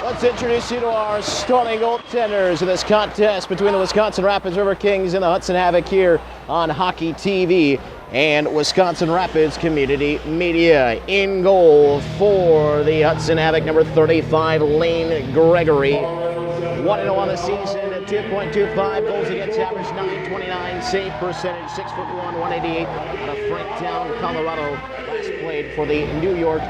Let's introduce you to our starting goaltenders in this contest between the Wisconsin Rapids Riverkings and the Hudson Havoc here on Hockey TV and Wisconsin Rapids Community Media. In goal for the Hudson Havoc, number 35, Lane Gregory. 1-0 on the season at 2.25 goals against average, 929 save percentage, 6'1", 188 out of Franktown, Colorado. Last played for the New York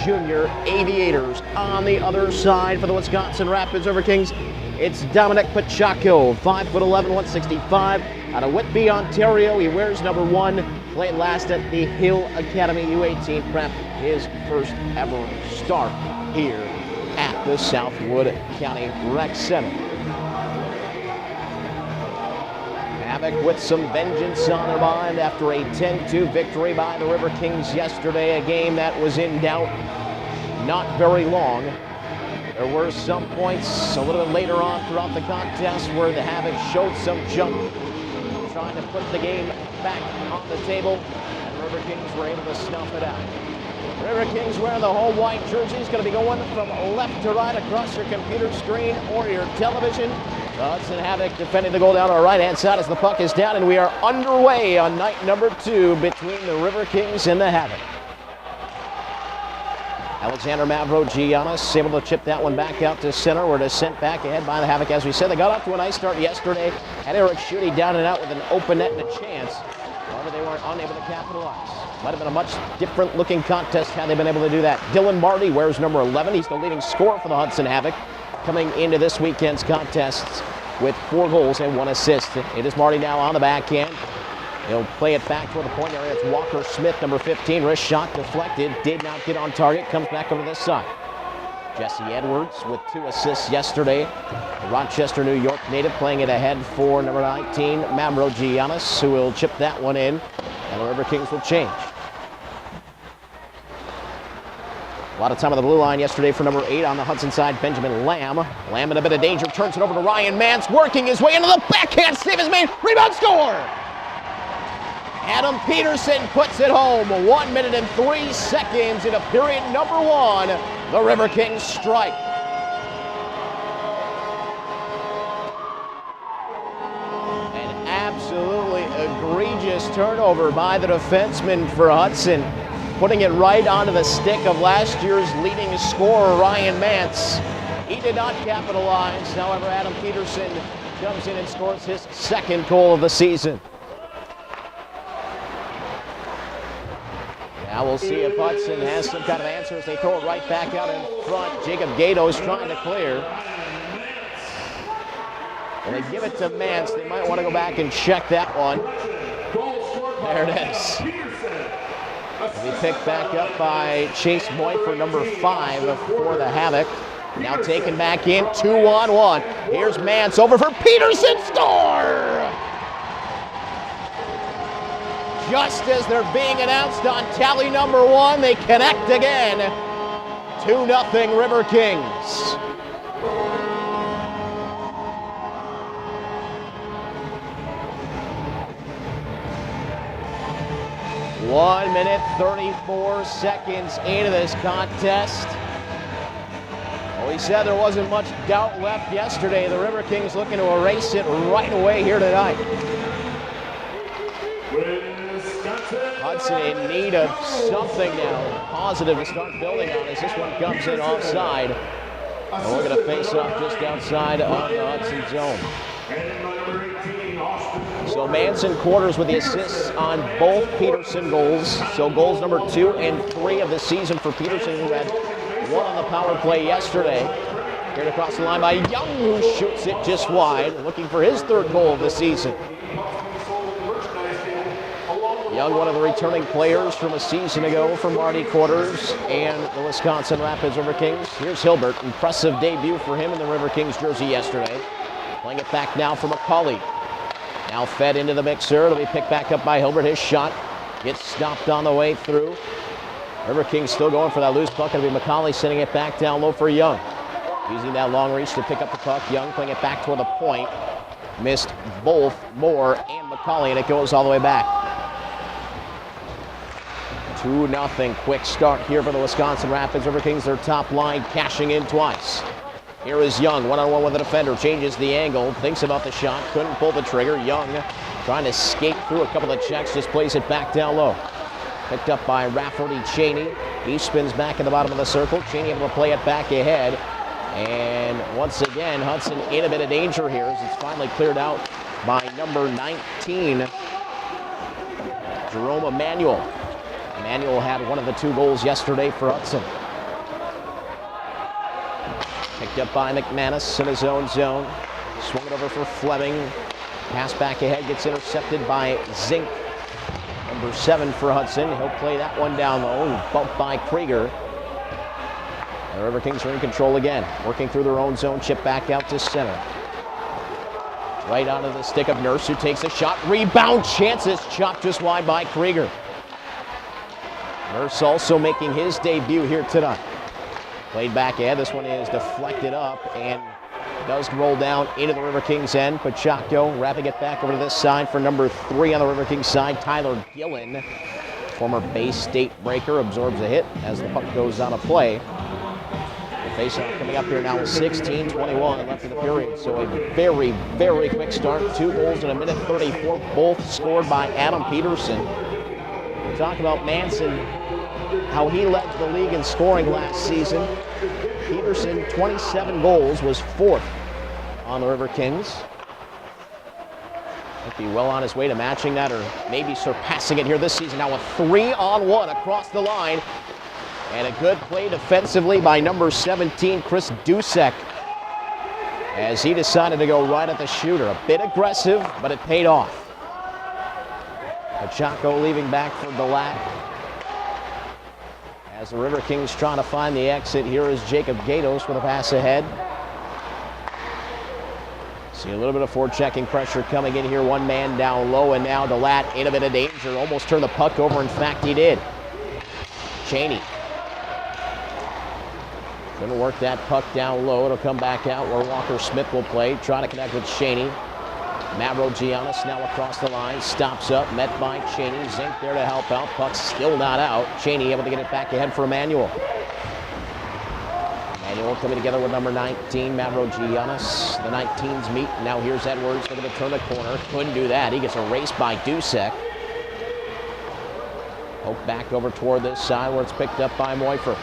Junior Aviators. On the other side for the Wisconsin Rapids Riverkings, it's Dominic Pacheco, 5'11", 165 out of Whitby, Ontario. He wears number 1. Played last at the Hill Academy U18 prep. His first ever start here at the Southwood County Rec Center. Havoc with some vengeance on their mind after a 10-2 victory by the Riverkings yesterday, a game that was in doubt not very long. There were some points a little bit later on throughout the contest where the Havoc showed some jump, trying to put the game back on the table, and the Riverkings were able to snuff it out. Riverkings wearing the whole white jerseys, going to be going from left to right across your computer screen or your television. The Hudson Havoc defending the goal down on our right-hand side as the puck is down, and we are underway on night number 2 between the Riverkings and the Havoc. Alexander Mavrogiannis able to chip that one back out to center, where it is sent back ahead by the Havoc. As we said, they got off to a nice start yesterday. Had Eric Schutte down and out with an open net and a chance. However, they weren't unable to capitalize. Might have been a much different looking contest had they been able to do that. Dylan Marty wears number 11. He's the leading scorer for the Hudson Havoc, coming into this weekend's contests with 4 goals and 1 assist. It is Marty now on the backhand. He'll play it back toward the point area. It's Walker Smith, number 15. Wrist shot deflected. Did not get on target. Comes back over this side. Jesse Edwards with 2 assists yesterday. The Rochester, New York native, playing it ahead for number 19, Mavrogiannis, who will chip that one in. And the Riverkings will change. A lot of time on the blue line yesterday for number 8 on the Hudson side, Benjamin Lamb. Lamb in a bit of danger, turns it over to Ryan Mance, working his way into the backhand, save is made, rebound, score! Adam Peterson puts it home. 1 minute and 3 seconds into period number 1. The Riverkings strike. An absolutely egregious turnover by the defenseman for Hudson, putting it right onto the stick of last year's leading scorer, Ryan Mance. He did not capitalize. However, Adam Peterson comes in and scores his 2nd goal of the season. Now we'll see if Hudson has some kind of answer as they throw it right back out in front. Jacob Gato is trying to clear. And they give it to Mance. They might want to go back and check that one. There it is. It'll be picked back up by Chase Boyd for number 5 for the Havoc. Now taken back in, 2-on-1. Here's Mance over for Peterson, score! Just as they're being announced on tally number 1, they connect again. 2-0 Riverkings. One minute, 34 seconds into this contest. Well, we said there wasn't much doubt left yesterday. The Riverkings looking to erase it right away here tonight. Hudson in need of something now positive to start building on as this one comes in offside. And we're going to face off just outside of the Hudson zone. So Manson quarters with the assists on both Peterson goals. So goals number 2 and 3 of the season for Peterson, who had 1 on the power play yesterday. Carried across the line by Young, who shoots it just wide, looking for his 3rd goal of the season. Young, one of the returning players from a season ago for Marty Quarters and the Wisconsin Rapids Riverkings. Here's Hilbert. Impressive debut for him in the Riverkings jersey yesterday. Playing it back now for McCauley. Now fed into the mixer. It'll be picked back up by Hilbert. His shot gets stopped on the way through. Riverkings still going for that loose puck. It'll be McCauley sending it back down low for Young. Using that long reach to pick up the puck. Young playing it back toward the point. Missed both Moore and McCauley, and it goes all the way back. 2-0 quick start here for the Wisconsin Rapids Riverkings. Their top line cashing in twice. Here is Young, one-on-one with the defender, changes the angle, thinks about the shot, couldn't pull the trigger. Young trying to skate through a couple of checks, just plays it back down low. Picked up by Rafferty Cheney. He spins back in the bottom of the circle. Cheney able to play it back ahead. And once again, Hudson in a bit of danger here as it's finally cleared out by number 19, Jerome Emanuel. Emanuel had one of the 2 goals yesterday for Hudson. Picked up by McManus in his own zone. Swung it over for Fleming. Pass back ahead, gets intercepted by Zink. Number 7 for Hudson. He'll play that one down low. Bumped by Krieger. The Riverkings are in control again. Working through their own zone. Chip back out to center. Right onto the stick of Nurse, who takes a shot. Rebound chances. Chopped just wide by Krieger. Nurse also making his debut here tonight. Played back ahead. This one is deflected up and does roll down into the Riverkings end. Pachaco wrapping it back over to this side for number 3 on the Riverkings side, Tyler Gillen. Former Bay State breaker absorbs a hit as the puck goes out of play. The faceoff coming up here now with 16:21 left in the period. So a very, very quick start. 2 goals in a minute 34, both scored by Adam Peterson. We talk about Manson, how he led the league in scoring last season. Peterson, 27 goals, was 4th on the Riverkings. Might be well on his way to matching that or maybe surpassing it here this season. Now a 3-on-1 across the line. And a good play defensively by number 17, Chris Dusek, as he decided to go right at the shooter. A bit aggressive, but it paid off. Pachaco leaving back for Delat. As the Riverkings trying to find the exit, here is Jacob Gatos with a pass ahead. See a little bit of forechecking pressure coming in here. 1 man down low, and now Delat in a bit of danger. Almost turned the puck over. In fact, he did. Cheney. Gonna work that puck down low. It'll come back out where Walker Smith will play. Trying to connect with Cheney. Mavrogiannis now across the line. Stops up, met by Cheney. Zink there to help out. Puck still not out. Cheney able to get it back ahead for Emanuel. Emanuel coming together with number 19, Mavrogiannis. The 19s meet. Now here's Edwards looking to turn the corner. Couldn't do that. He gets erased by Dusek. Poke back over toward this side where it's picked up by Moifer.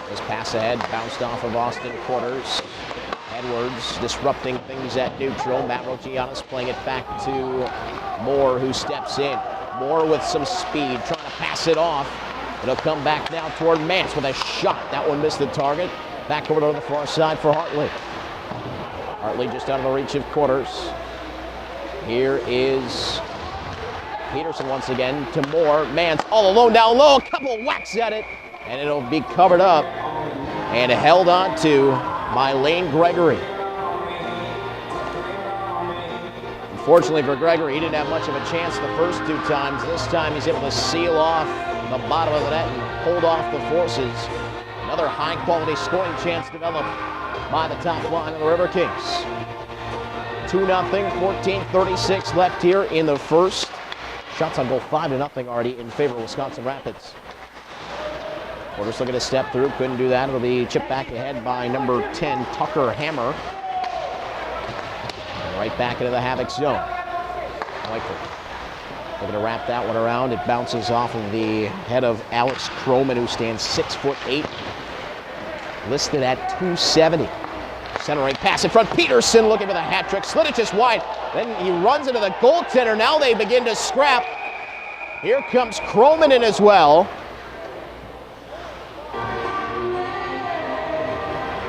This pass ahead bounced off of Austin Quarters. Edwards disrupting things at neutral. Mavrogiannis playing it back to Moore, who steps in. Moore with some speed, trying to pass it off. It'll come back now toward Mance with a shot. That one missed the target. Back over to the far side for Hartley. Hartley just out of the reach of Quarters. Here is Peterson once again to Moore. Mance all alone down low. A couple whacks at it, and it'll be covered up and held on to by Lane Gregory. Unfortunately for Gregory, he didn't have much of a chance the first 2 times. This time he's able to seal off the bottom of the net and hold off the forces. Another high-quality scoring chance developed by the top line of the Riverkings. 2-0, 14:36 left here in the first. Shots on goal 5-0 already in favor of Wisconsin Rapids. Quarters looking to step through, couldn't do that. It'll be chipped back ahead by number 10, Tucker Hammer. And right back into the Havoc zone. Whitefoot looking to wrap that one around. It bounces off of the head of Alex Croman, who stands 6'8", listed at 270. Centering pass in front. Peterson looking for the hat trick. Slid it just wide. Then he runs into the goaltender. Now they begin to scrap. Here comes Croman in as well.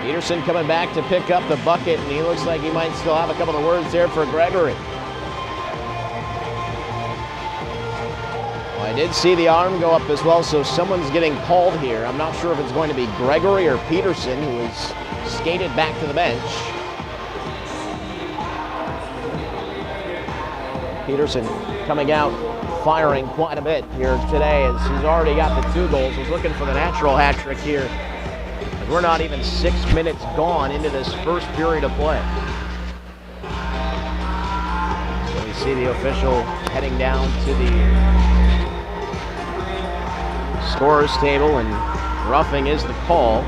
Peterson coming back to pick up the bucket, and he looks like he might still have a couple of words there for Gregory. Well, I did see the arm go up as well, so someone's getting called here. I'm not sure if it's going to be Gregory or Peterson, who is skated back to the bench. Peterson coming out, firing quite a bit here today, as he's already got the 2 goals. He's looking for the natural hat trick here. We're not even 6 minutes gone into this first period of play. So we see the official heading down to the scorer's table, and roughing is the call.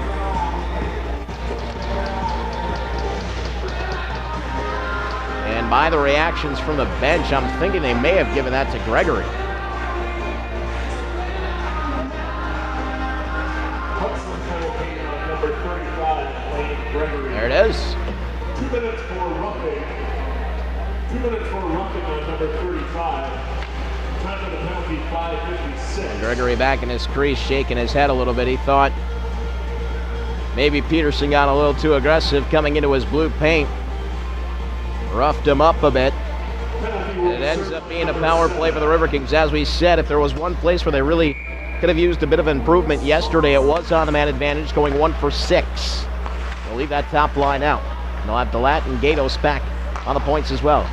And by the reactions from the bench, I'm thinking they may have given that to Gregory. There it is. 2 minutes for roughing. 2 minutes for roughing on number 35. Time of the penalty, 5:56. And Gregory back in his crease, shaking his head a little bit. He thought maybe Peterson got a little too aggressive coming into his blue paint. Roughed him up a bit. And it ends up being a power play for the Riverkings. As we said, if there was one place where they really could have used a bit of improvement yesterday, it was on the man advantage, going 1 for 6. They'll leave that top line out. And they'll have Delat and Gatos back on the points as well.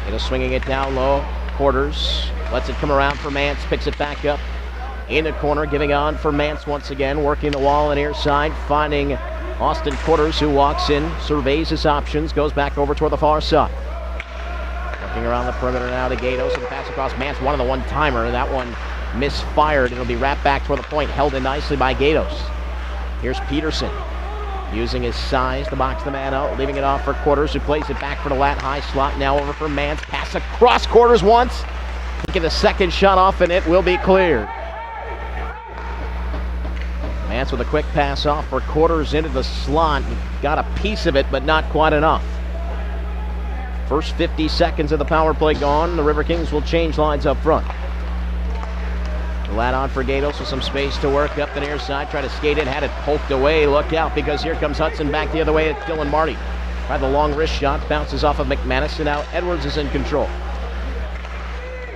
Gatos swinging it down low. Quarters lets it come around for Mance, picks it back up in the corner, giving on for Mance once again, working the wall on near side, finding Austin Quarters, who walks in, surveys his options, goes back over toward the far side. Working around the perimeter now to Gatos, and pass across Mance, one of the one-timer. That one misfired. It'll be wrapped back toward the point, held in nicely by Gatos. Here's Peterson, using his size to box the man out, leaving it off for Quarters, who plays it back for the lat high slot. Now over for Mance. Pass across Quarters once. Get the second shot off, and it will be cleared. Mance with a quick pass off for Quarters into the slot. Got a piece of it, but not quite enough. First 50 seconds of the power play gone. The Riverkings will change lines up front. Lat on for Gatos with some space to work up the near side. Try to skate it, had it poked away. Look out, because here comes Hudson back the other way. It's Dylan Marty. Tried the long wrist shot, bounces off of McManus, and now Edwards is in control.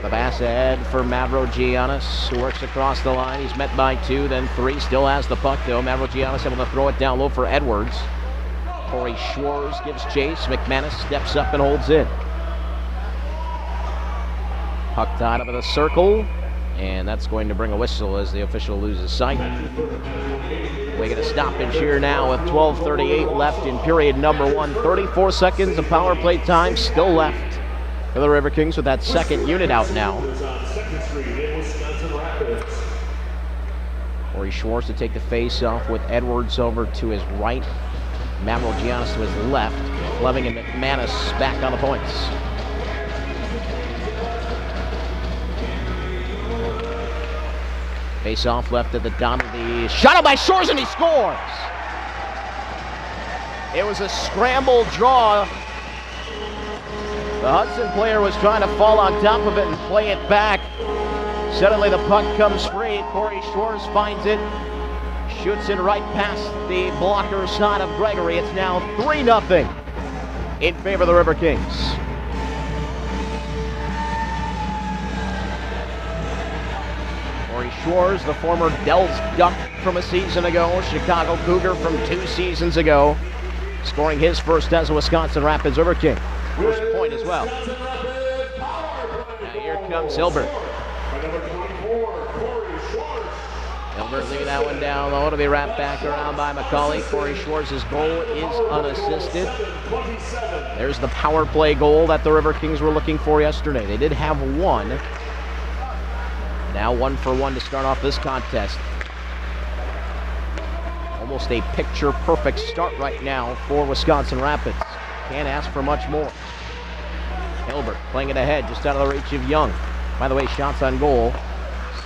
The pass ahead for Mavrogiannis, who works across the line. He's met by 2, then 3. Still has the puck, though. Mavrogiannis able to throw it down low for Edwards. Corey Schwartz gives chase. McManus steps up and holds in. Puck tied up in the circle. And that's going to bring a whistle as the official loses sight. We get a stoppage here now with 12:38 left in period number 1. 34 seconds of power play time still left for the Riverkings with that second unit out now. Corey Schwartz to take the face off with Edwards over to his right. Mavrogiannis to his left. Fleming and McManus back on the points. Face off left at the dot of the shot up by Shores, and he scores. It was a scramble draw. The Hudson player was trying to fall on top of it and play it back. Suddenly the puck comes free. Corey Shores finds it, shoots it right past the blocker side of Gregory. It's now 3-0 in favor of the Riverkings. Corey Schwartz, the former Dells Duck from a season ago, Chicago Cougar from 2 seasons ago, scoring his first as a Wisconsin Rapids Riverking. First point as well. Now here comes Hilbert. Hilbert leaving that one down low to be wrapped back around by McCauley. Corey Schwartz's goal is unassisted. There's the power play goal that the Riverkings were looking for yesterday. They did have one. Now 1 for 1 to start off this contest. Almost a picture-perfect start right now for Wisconsin Rapids. Can't ask for much more. Hilbert playing it ahead, just out of the reach of Young. By the way, shots on goal,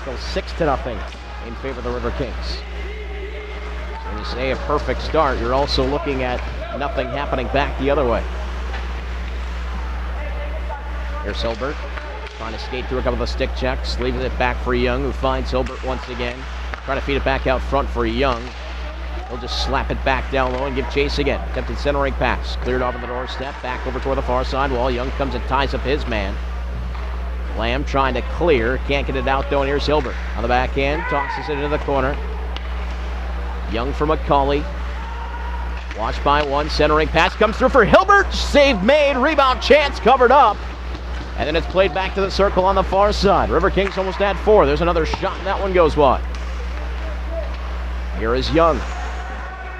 still 6-0 in favor of the Riverkings. When you say a perfect start, you're also looking at nothing happening back the other way. Here's Hilbert. Trying to skate through a couple of the stick checks, leaves it back for Young, who finds Hilbert once again. Trying to feed it back out front for Young. He'll just slap it back down low and give chase again. Attempted centering pass, cleared off of the doorstep, back over toward the far side wall. Young comes and ties up his man. Lamb trying to clear, can't get it out though, and here's Hilbert. On the backhand, tosses it into the corner. Young for McCauley. Watched by 1, centering pass comes through for Hilbert. Save made, rebound chance covered up. And then it's played back to the circle on the far side. Riverkings almost had 4. There's another shot, and that one goes wide. Here is Young.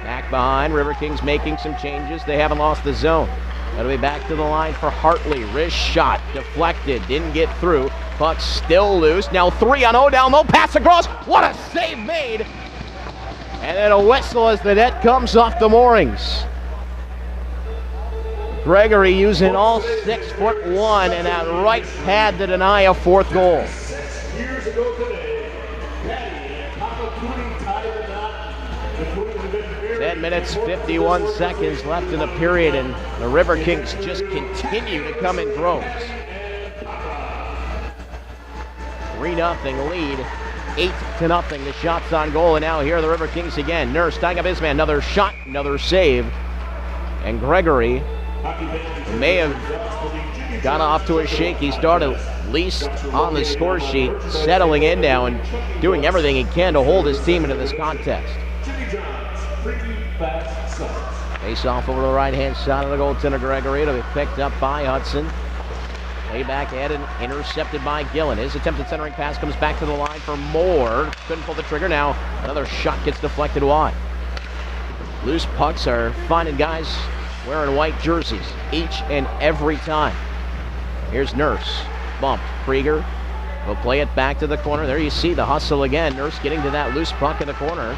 Back behind, Riverkings making some changes. They haven't lost the zone. That'll be back to the line for Hartley. Wrist shot, deflected, didn't get through. Puck still loose. Now 3 on 0 down low, pass across. What a save made! And then a whistle as the net comes off the moorings. Gregory using all 6'1" and that right pad to deny a fourth goal. 6 years ago today, Patty and Kakakuni tied the knot. The Twins have been very 10 minutes, 51 seconds left in the period, and the Riverkings just continue to come in droves. 3-0 lead, 8-0 the shots on goal, and now here are the Riverkings again. Nurse tying up his man, another shot, another save, and Gregory may have got off to a shaky start, at least on the score sheet, settling in now and doing everything he can to hold his team into this contest. Face off over the right-hand side of the goaltender Gregory. It'll be picked up by Hudson. Way back ahead and intercepted by Gillen. His attempted centering pass comes back to the line for Moore. Couldn't pull the trigger. Now another shot gets deflected wide. Loose pucks are finding guys wearing white jerseys each and every time. Here's Nurse. Bumped. Krieger will play it back to the corner. There you see the hustle again. Nurse getting to that loose puck in the corner.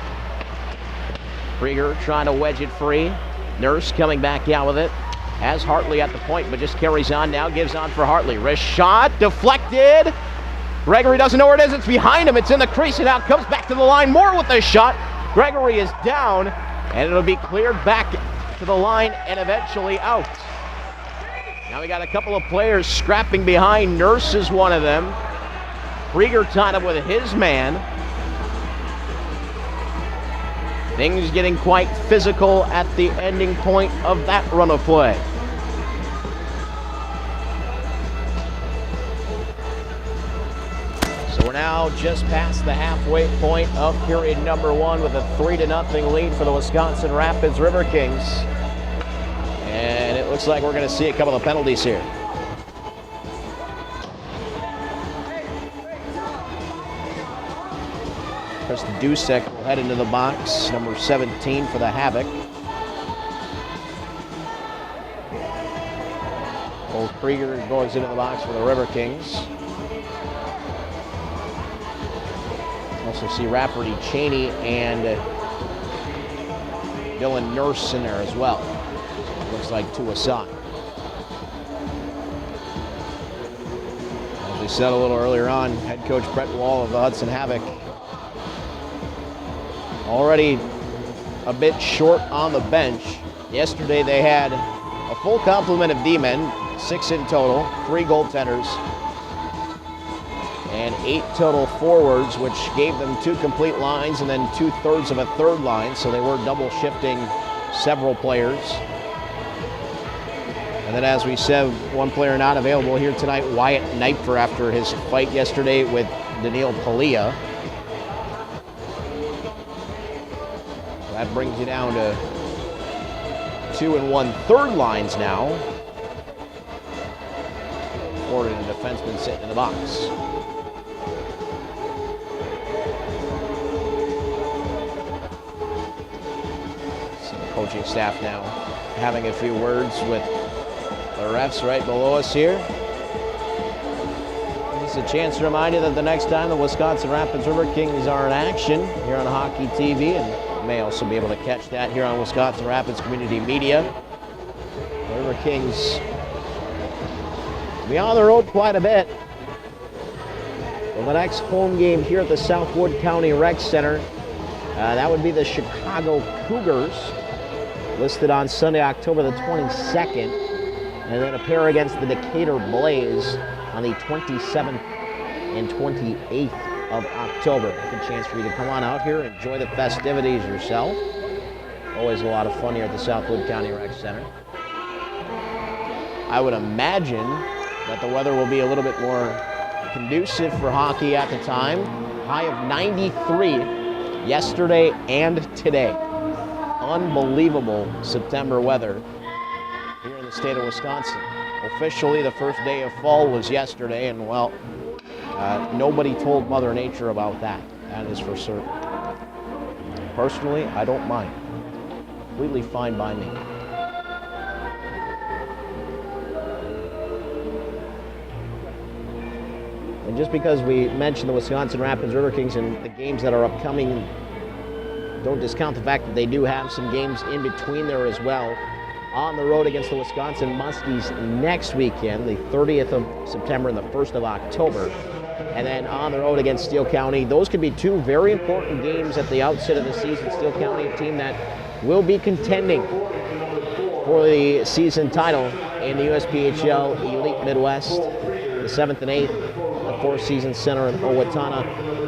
Krieger trying to wedge it free. Nurse coming back out with it. Has Hartley at the point, but just carries on now. Gives on for Hartley. Wrist shot. Deflected. Gregory doesn't know where it is. It's behind him. It's in the crease. And now comes back to the line. Moore with the shot. Gregory is down. And it'll be cleared back to the line and eventually out. Now we got a couple of players scrapping behind. Nurse is one of them. Krieger tied up with his man. Things getting quite physical at the ending point of that run of play. So we're now just past the halfway point of period number one with a 3-0 lead for the Wisconsin Rapids Riverkings. And it looks like we're going to see a couple of penalties here. Chris Dusek will head into the box, number 17 for the Havoc. Old Krieger goes into the box for the Riverkings. Also see Rafferty, Cheney, and Dylan Nurse in there as well. Looks like two aside. As we said a little earlier on, head coach Brett Wall of the Hudson Havoc already a bit short on the bench. Yesterday they had a full complement of D-men, 6 in total, 3 goaltenders, and 8 total forwards, which gave them 2 complete lines and then 2/3 of a third line, so they were double shifting several players. And then, as we said, one player not available here tonight, Wyatt Kneiper, after his fight yesterday with Daniil Palia. That brings you down to 2 1/3 lines now. Forward and a defenseman sitting in the box. See the coaching staff now having a few words with the refs right below us here. It's a chance to remind you that the next time the Wisconsin Rapids Riverkings are in action here on Hockey TV, and you may also be able to catch that here on Wisconsin Rapids Community Media. The Riverkings will be on the road quite a bit. Well, the next home game here at the Southwood County Rec Center, that would be the Chicago Cougars, listed on Sunday, October the 22nd, and then a pair against the Decatur Blaze on the 27th and 28th of October. A good chance for you to come on out here, enjoy the festivities yourself. Always a lot of fun here at the Southwood County Rec Center. I would imagine that the weather will be a little bit more conducive for hockey at the time. High of 93 yesterday and today. Unbelievable September weather here in the state of Wisconsin. Officially, the first day of fall was yesterday, and well, nobody told Mother Nature about that. That is for certain. Personally, I don't mind. Completely fine by me. And just because we mentioned the Wisconsin Rapids Riverkings and the games that are upcoming, don't discount the fact that they do have some games in between there as well. on the road against the Wisconsin Muskies next weekend, the 30th of September and the 1st of October. And then on the road against Steele County. Those could be two very important games at the outset of the season. Steele County, a team that will be contending for the season title in the USPHL Elite Midwest, the 7th and 8th, the Four Seasons Center in Owatonna,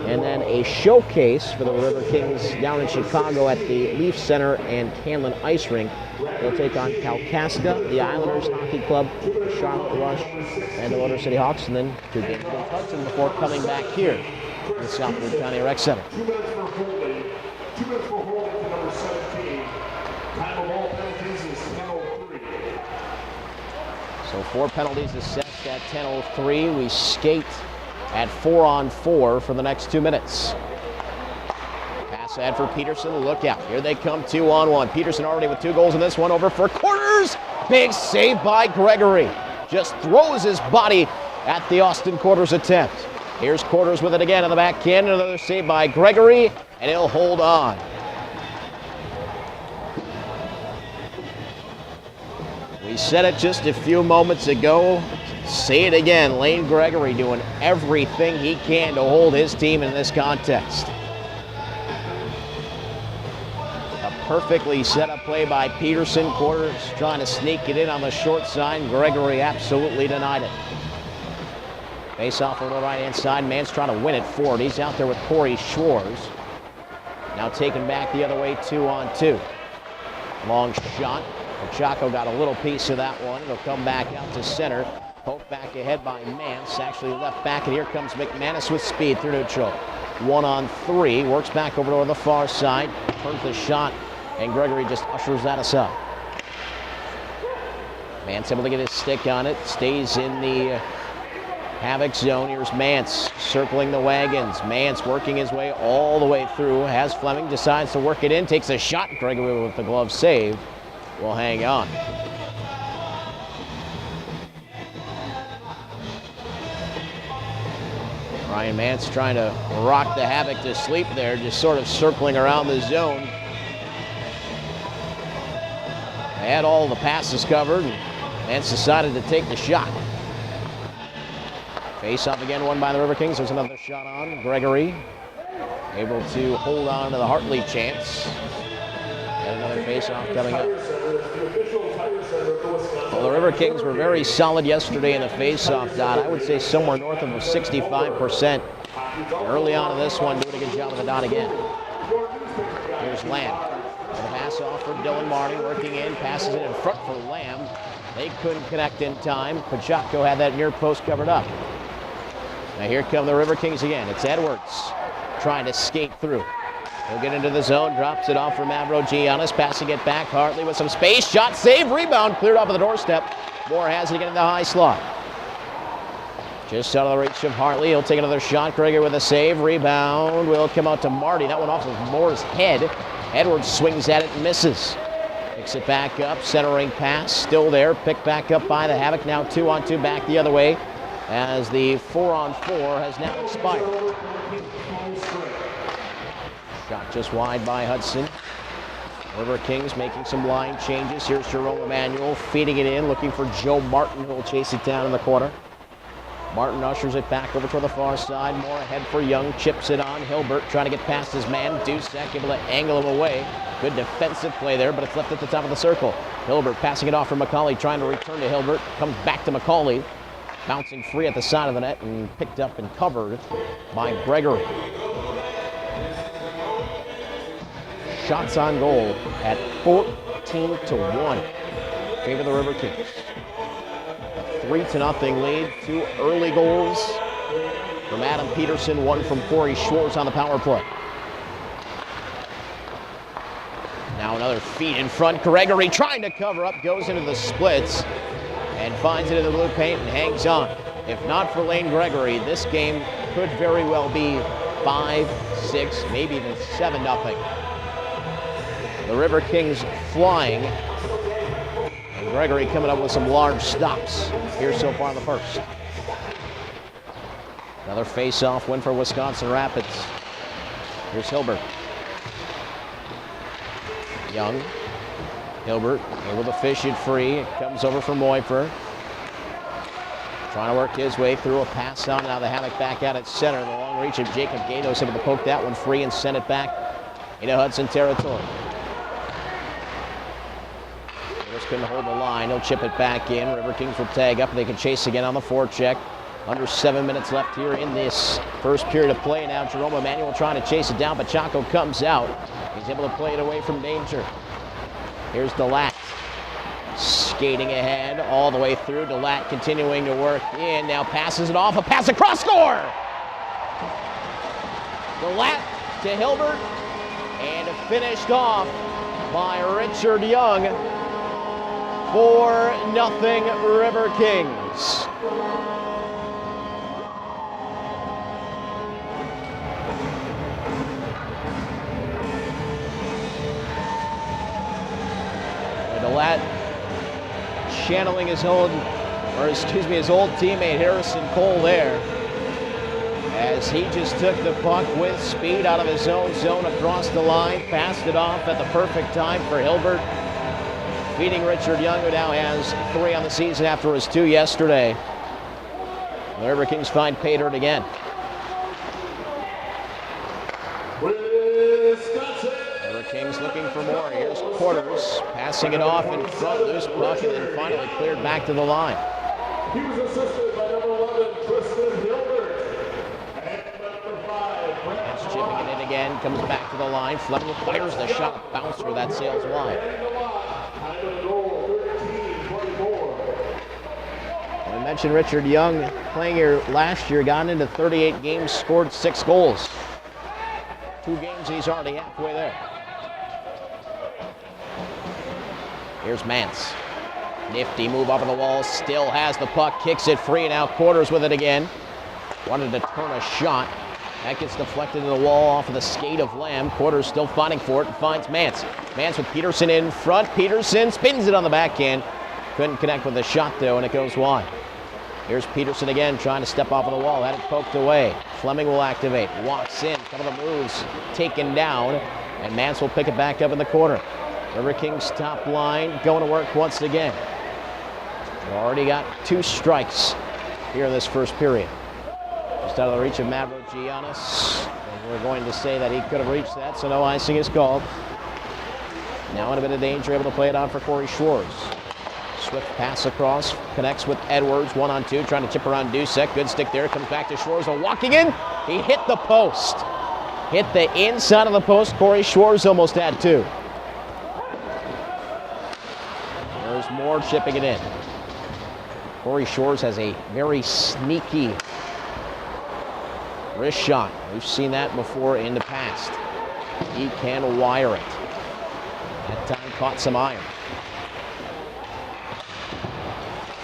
and then a showcase for the Riverkings down in Chicago at the Leaf Center and Canlan Ice Rink. They'll take on Kalkaska, the Islanders Hockey Club, the Charlotte Rush, and the Motor City Hawks, and then 2 games against Hudson before coming back here to the Southwood County Rec Center. 2 minutes for holding. 2 minutes for holding to number 17. Time of all penalties is 10:03. So 4 penalties assessed at 10:03. We skate at 4-on-4 for the next 2 minutes. Pass ahead for Peterson. Look out. Here they come 2-on-1. Peterson already with 2 goals in this one. Over for Quarters. Big save by Gregory. Just throws his body at the Austin Quarters attempt. Here's Quarters with it again on the back end. Another save by Gregory, and he'll hold on. We said it just a few moments ago. Say it again. Lane Gregory doing everything he can to hold his team in this contest. A perfectly set up play by Peterson. Quarters trying to sneak it in on the short side. Gregory absolutely denied it. Face off on the right-hand side. Man's trying to win it forward. He's out there with Corey Schwartz. Now taken back the other way, 2-on-2. Long shot. Chaco got a little piece of that one. It'll come back out to center. Poked back ahead by Mance. Actually left back, and here comes McManus with speed through neutral. 1-on-3. Works back over to the far side. Turns the shot, and Gregory just ushers that aside. Mance able to get his stick on it. Stays in the Havoc zone. Here's Mance circling the wagons. Mance working his way all the way through. Has Fleming. Decides to work it in. Takes a shot. Gregory with the glove save will hang on. Ryan Mance trying to rock the Havoc to sleep there, just sort of circling around the zone. They had all the passes covered, and Mance decided to take the shot. Face off again, won by the Riverkings. There's another shot on. Gregory able to hold on to the Hartley chance. And another face-off coming up. Well, the Riverkings were very solid yesterday in the face-off dot. I would say somewhere north of 65%. Early on in this one, doing a good job of the dot again. Here's Lamb. The pass off for Dylan Marty, working in, passes it in front for Lamb. They couldn't connect in time. Pachaco had that near post covered up. Now here come the Riverkings again. It's Edwards trying to skate through. He'll get into the zone, drops it off for Mavro Giannis, passing it back. Hartley with some space, shot, save, rebound, cleared off of the doorstep. Moore has it again in the high slot. Just out of the reach of Hartley, he'll take another shot. Gregory with a save, rebound will come out to Marty. That one off of Moore's head. Edwards swings at it and misses. Picks it back up, centering pass, still there, picked back up by the Havoc. Now 2-on-2 back the other way as the 4-on-4 has now expired. Shot just wide by Hudson. Riverkings making some line changes. Here's Jerome Emanuel feeding it in, looking for Joe Martin, who will chase it down in the corner. Martin ushers it back over to the far side. More ahead for Young, chips it on. Hilbert trying to get past his man. Dusek able to angle him away. Good defensive play there, but it's left at the top of the circle. Hilbert passing it off for McCauley, trying to return to Hilbert. Comes back to McCauley. Bouncing free at the side of the net and picked up and covered by Gregory. Shots on goal at 14-1. Favor the Riverkings. A 3-0 lead. 2 early goals from Adam Peterson, 1 from Corey Schwartz on the power play. Now another feed in front. Gregory trying to cover up, goes into the splits and finds it in the blue paint and hangs on. If not for Lane Gregory, this game could very well be 5, 6, maybe even 7-0. The Riverkings flying, and Gregory coming up with some large stops here so far in the first. Another face-off win for Wisconsin Rapids. Here's Hilbert. Young Hilbert able to fish it free. It comes over for Moyfer. Trying to work his way through a pass out. Now the Havoc back out at center. The long reach of Jacob Gatos able to poke that one free and send it back into Hudson territory. Just couldn't hold the line. He'll chip it back in. Riverkings will tag up. They can chase again on the forecheck. Under 7 minutes left here in this first period of play. Now Jerome Emanuel trying to chase it down, but Chaco comes out. He's able to play it away from danger. Here's DeLatte skating ahead all the way through. DeLatte continuing to work in. Now passes it off. A pass across, score! DeLatte to Hilbert, and finished off by Richard Young. 4-0 River Kings. DeLatte channeling his old teammate Harrison Cole there, as he just took the puck with speed out of his own zone across the line, passed it off at the perfect time for Hilbert, beating Richard Young, who now has 3 on the season after his 2 yesterday. The River Kings find pay dirt again. Kings looking for more. Here's Quarters passing it off in front, loose puck, and then finally cleared back to the line. He was assisted by number 11, Tristan Hilbert. And number 5, That's chipping it in again, comes back to the line. Fleming fires the shot, bouncer that sails wide. I mentioned Richard Young playing here last year, got into 38 games, scored 6 goals. 2 games, he's already halfway there. Here's Mance. Nifty move up on the wall, still has the puck, kicks it free, now Quarters with it again. Wanted to turn a shot. That gets deflected to the wall off of the skate of Lamb. Quarters still fighting for it and finds Mance. Mance with Peterson in front. Peterson spins it on the backhand. Couldn't connect with the shot though, and it goes wide. Here's Peterson again, trying to step off of the wall. Had it poked away. Fleming will activate. Walks in. Couple of moves taken down. And Mance will pick it back up in the corner. River Kings top line going to work once again. We've already got 2 strikes here in this first period. Just out of the reach of Mavrogiannis. And we're going to say that he could have reached that, so no icing is called. Now in a bit of danger, able to play it on for Corey Schwartz. Swift pass across, connects with Edwards, 1-on-2, trying to chip around Dusek. Good stick there, comes back to Schwartz. Walking in, he hit the post. Hit the inside of the post. Corey Schwartz almost had 2. There's more chipping it in. Corey Schwartz has a very sneaky wrist shot. We've seen that before in the past. He can wire it. That time caught some iron.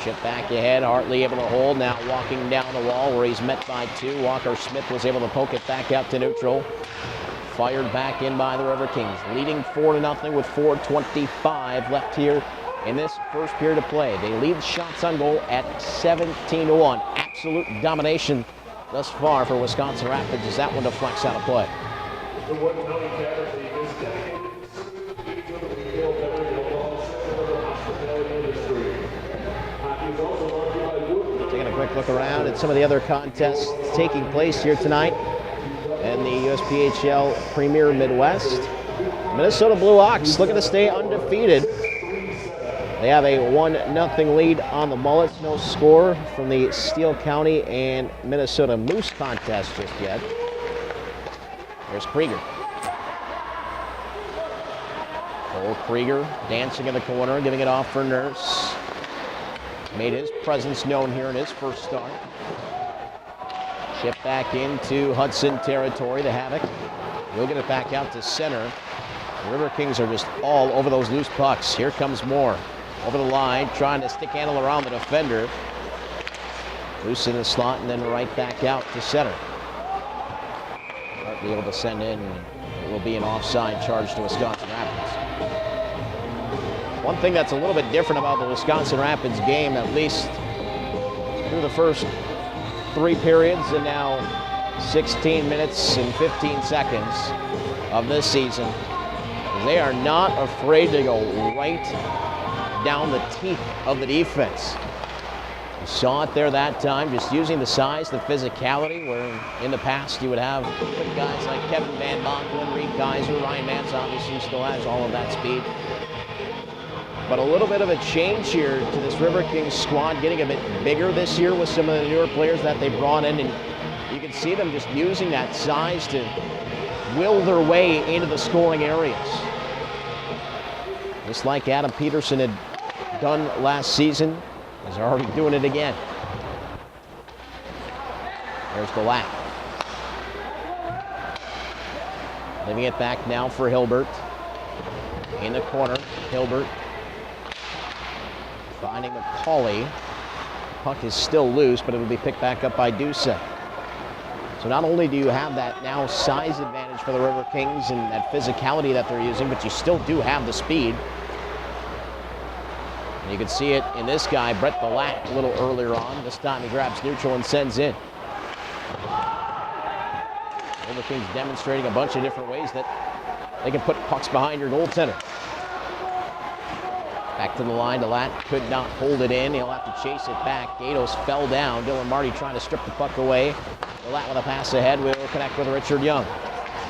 Chip back ahead, Hartley able to hold, now walking down the wall where he's met by 2. Walker Smith was able to poke it back out to neutral. Fired back in by the River Kings, leading 4-0 with 4:25 left here in this first period of play. They lead shots on goal at 17-1. Absolute domination thus far for Wisconsin Rapids as that one deflects out of play. The Wood County Academy is dedicated to the retail beverage and hospitality industry. Hockey is also brought to you by Wood County. Taking a quick look around at some of the other contests taking place here tonight in the USPHL Premier Midwest. Minnesota Blue Ox looking to stay undefeated. They have a 1-0 lead on the Mullets. No score from the Steele County and Minnesota Moose contest just yet. There's Krieger. Cole Krieger dancing in the corner, giving it off for Nurse. Made his presence known here in his first start. Chip back into Hudson territory, the Havoc. We'll get it back out to center. The River Kings are just all over those loose pucks. Here comes Moore. Over the line, trying to stick handle around the defender. Loose in the slot and then right back out to center. Might be able to send in. It will be an offside charge to Wisconsin Rapids. One thing that's a little bit different about the Wisconsin Rapids game, at least through the first 3 periods and now 16 minutes and 15 seconds of this season, is They are not afraid to go right down the teeth of the defense. You saw it there that time, just using the size, the physicality, where in the past you would have quick guys like Kevin Van Bonkelen, Reed Kaiser, Ryan Mance obviously still has all of that speed. But a little bit of a change here to this Riverkings squad, getting a bit bigger this year with some of the newer players that they brought in, and you can see them just using that size to will their way into the scoring areas. Just like Adam Peterson had done last season, he's already doing it again. There's the lap. Leaving it back now for Hilbert. In the corner, Hilbert finding McCauley. Puck is still loose, but it will be picked back up by Dusek. So not only do you have that now size advantage for the Riverkings and that physicality that they're using, but you still do have the speed. And you can see it in this guy, Brett Balat, a little earlier on. This time he grabs neutral and sends in. Riverkings demonstrating a bunch of different ways that they can put pucks behind your goaltender. Back to the line, Balat could not hold it in. He'll have to chase it back. Gatos fell down. Dylan Marty trying to strip the puck away. Balat with a pass ahead will connect with Richard Young.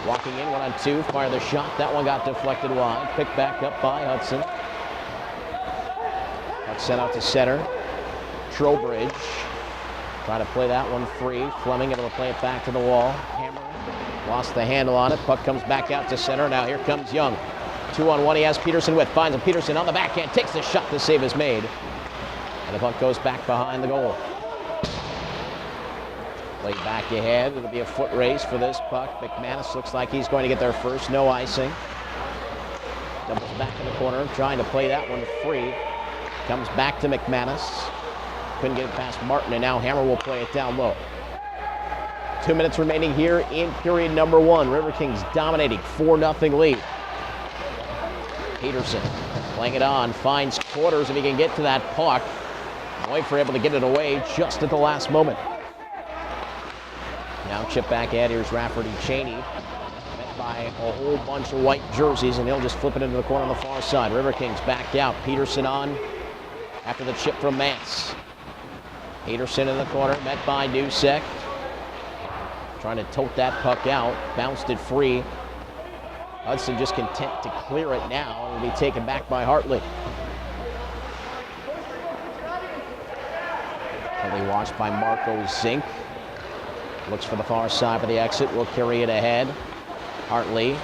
Walking in, 1-on-2, fire the shot. That one got deflected wide. Picked back up by Hudson. Puck sent out to center. Trowbridge trying to play that one free. Fleming able to play it back to the wall. Hammer lost the handle on it. Puck comes back out to center. Now here comes Young. 2-on-1, he has Peterson with. Finds him. Peterson on the backhand. Takes the shot. The save is made. And the puck goes back behind the goal. Played back ahead. It'll be a foot race for this puck. McManus looks like he's going to get there first. No icing. Doubles back in the corner. Trying to play that one free. Comes back to McManus. Couldn't get it past Martin, and now Hammer will play it down low. 2 minutes remaining here in period number 1. Riverkings dominating, 4-0 lead. Peterson playing it on, finds Quarters if he can get to that puck. Whitefer able to get it away just at the last moment. Now chip back ahead, here's Rafferty Cheney. Met by a whole bunch of white jerseys, and he'll just flip it into the corner on the far side. Riverkings back out, Peterson on after the chip from Mance. Peterson in the corner, met by Dusek. Trying to tote that puck out, bounced it free. Hudson just content to clear it now, and will be taken back by Hartley. Heavily watched by Marco Zink. Looks for the far side for the exit, will carry it ahead. Hartley,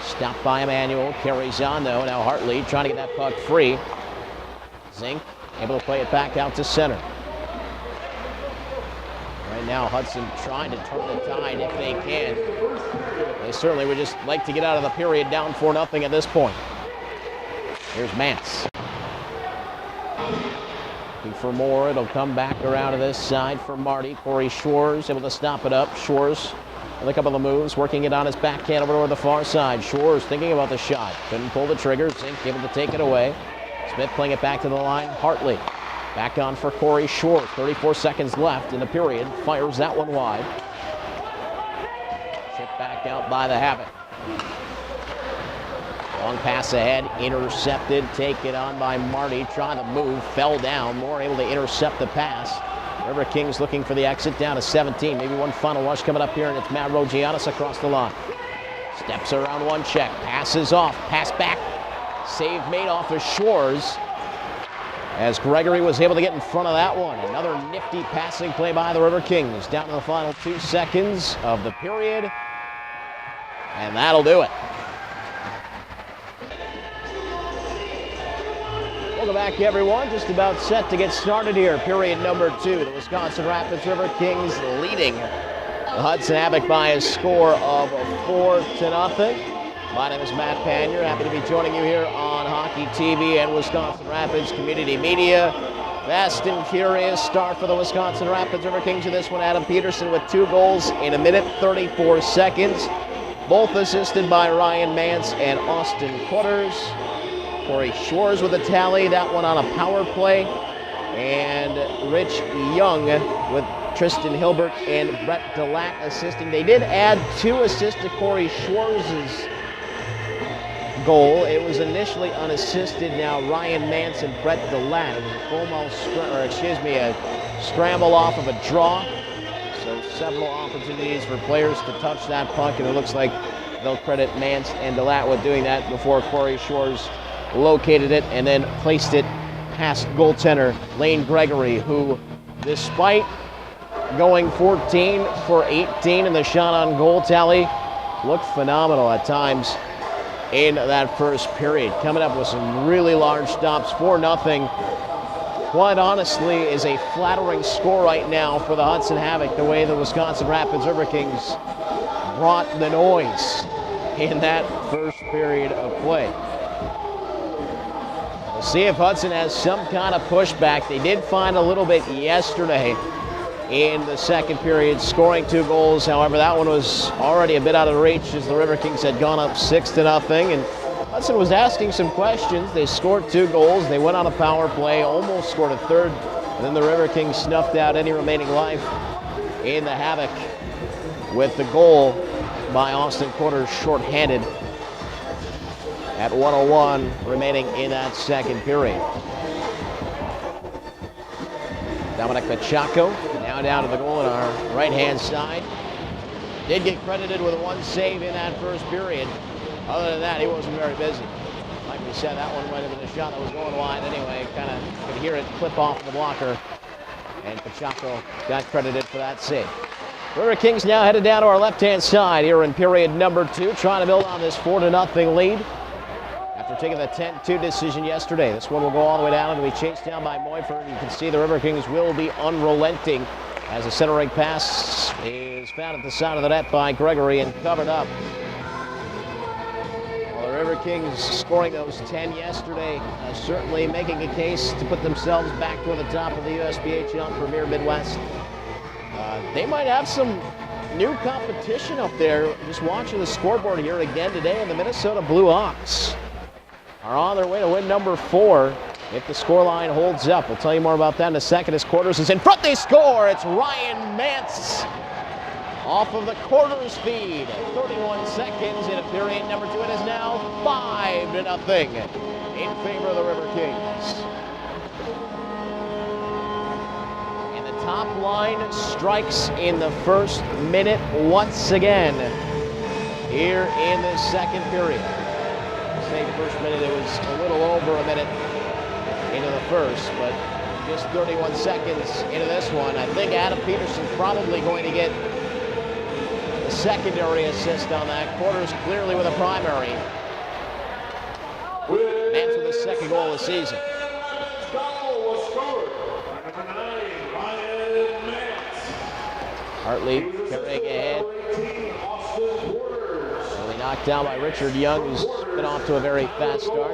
stopped by Emmanuel, carries on though. Now Hartley trying to get that puck free. Zink able to play it back out to center. Right now Hudson trying to turn the tide if they can. They certainly would just like to get out of the period down 4-0 at this point. Here's Mance. Looking for more. It'll come back around to this side for Marty. Corey Shores able to stop it up. Shores with a couple of moves, working it on his backhand over toward the far side. Shores thinking about the shot. Couldn't pull the trigger. Zink able to take it away. Smith playing it back to the line. Hartley back on for Corey Shores. 34 seconds left in the period. Fires that one wide. Chipped back out by the Habit. Long pass ahead, intercepted, taken on by Marty, trying to move, fell down. Moore able to intercept the pass. Riverkings looking for the exit down to 17. Maybe one final rush coming up here, and it's Matt Rogianis across the line. Steps around one check, passes off, pass back. Save made off of Shores, as Gregory was able to get in front of that one. Another nifty passing play by the Riverkings. Down to the final 2 seconds of the period, and that'll do it. Welcome back, everyone. Just about set to get started here. Period number 2. The Wisconsin Rapids Riverkings leading the Hudson Havoc by a score of 4-0. My name is Matt Panier. Happy to be joining you here on Hockey TV and Wisconsin Rapids Community Media. Fast and furious start for the Wisconsin Rapids Riverkings in this one. Adam Peterson with 2 goals in 1:34 seconds. Both assisted by Ryan Mance and Austin Quarters. Corey Shores with a tally, that one on a power play. And Rich Young with Tristan Hilbert and Brett Delat assisting. They did add 2 assists to Corey Shores' goal. It was initially unassisted. Now Ryan Mance and Brett DeLatte. It was a a scramble off of a draw. So several opportunities for players to touch that puck, and it looks like they'll credit Mance and DeLatte with doing that before Corey Shores located it and then placed it past goaltender Lane Gregory, who, despite going 14 for 18 in the shot on goal tally, looked phenomenal at times in that first period, coming up with some really large stops. 4-0. Quite honestly, is a flattering score right now for the Hudson Havoc, the way the Wisconsin Rapids Riverkings brought the noise in that first period of play. We'll see if Hudson has some kind of pushback. They did find a little bit yesterday in the second period, scoring 2 goals. However, that one was already a bit out of reach as the Riverkings had gone up 6-0, and Hudson was asking some questions. They scored 2 goals. They went on a power play, almost scored a third, and then the Riverkings snuffed out any remaining life in the Havoc with the goal by Austin Quarters shorthanded at 1:01 remaining in that second period. Dominic Machako now down to the goal on our right-hand side. Did get credited with 1 save in that first period. Other than that, he wasn't very busy. Like we said, that one might have been a shot that was going wide anyway. Kind of could hear it clip off the blocker, and Pacheco got credited for that save. Riverkings now headed down to our left-hand side here in period number 2, trying to build on this 4-0 lead after taking the 10-2 decision yesterday. This one will go all the way down and be chased down by Moyford. You can see the Riverkings will be unrelenting as the centering pass is found at the side of the net by Gregory and covered up. Riverkings scoring those 10 yesterday, certainly making a case to put themselves back toward the top of the USPHL Premier Midwest. They might have some new competition up there. Just watching the scoreboard here again today, and the Minnesota Blue Hawks are on their way to win number 4 if the scoreline holds up. We'll tell you more about that in a second as Quarters is in front. They score! It's Ryan Mance off of the Quarters feed. 31 seconds in period number 2. It is now 5-0 in favor of the Riverkings. And the top line strikes in the first minute once again here in the second period. Say first minute, it was a little over a minute into the first, but just 31 seconds into this one. I think Adam Peterson's probably going to get a secondary assist on that. Quarters clearly with a primary. Mance with his second goal of the season. Goal was scored by number 9, Ryan Mance. Hartley carrying ahead. Really knocked down by Richard Young, who's been off to a very fast start.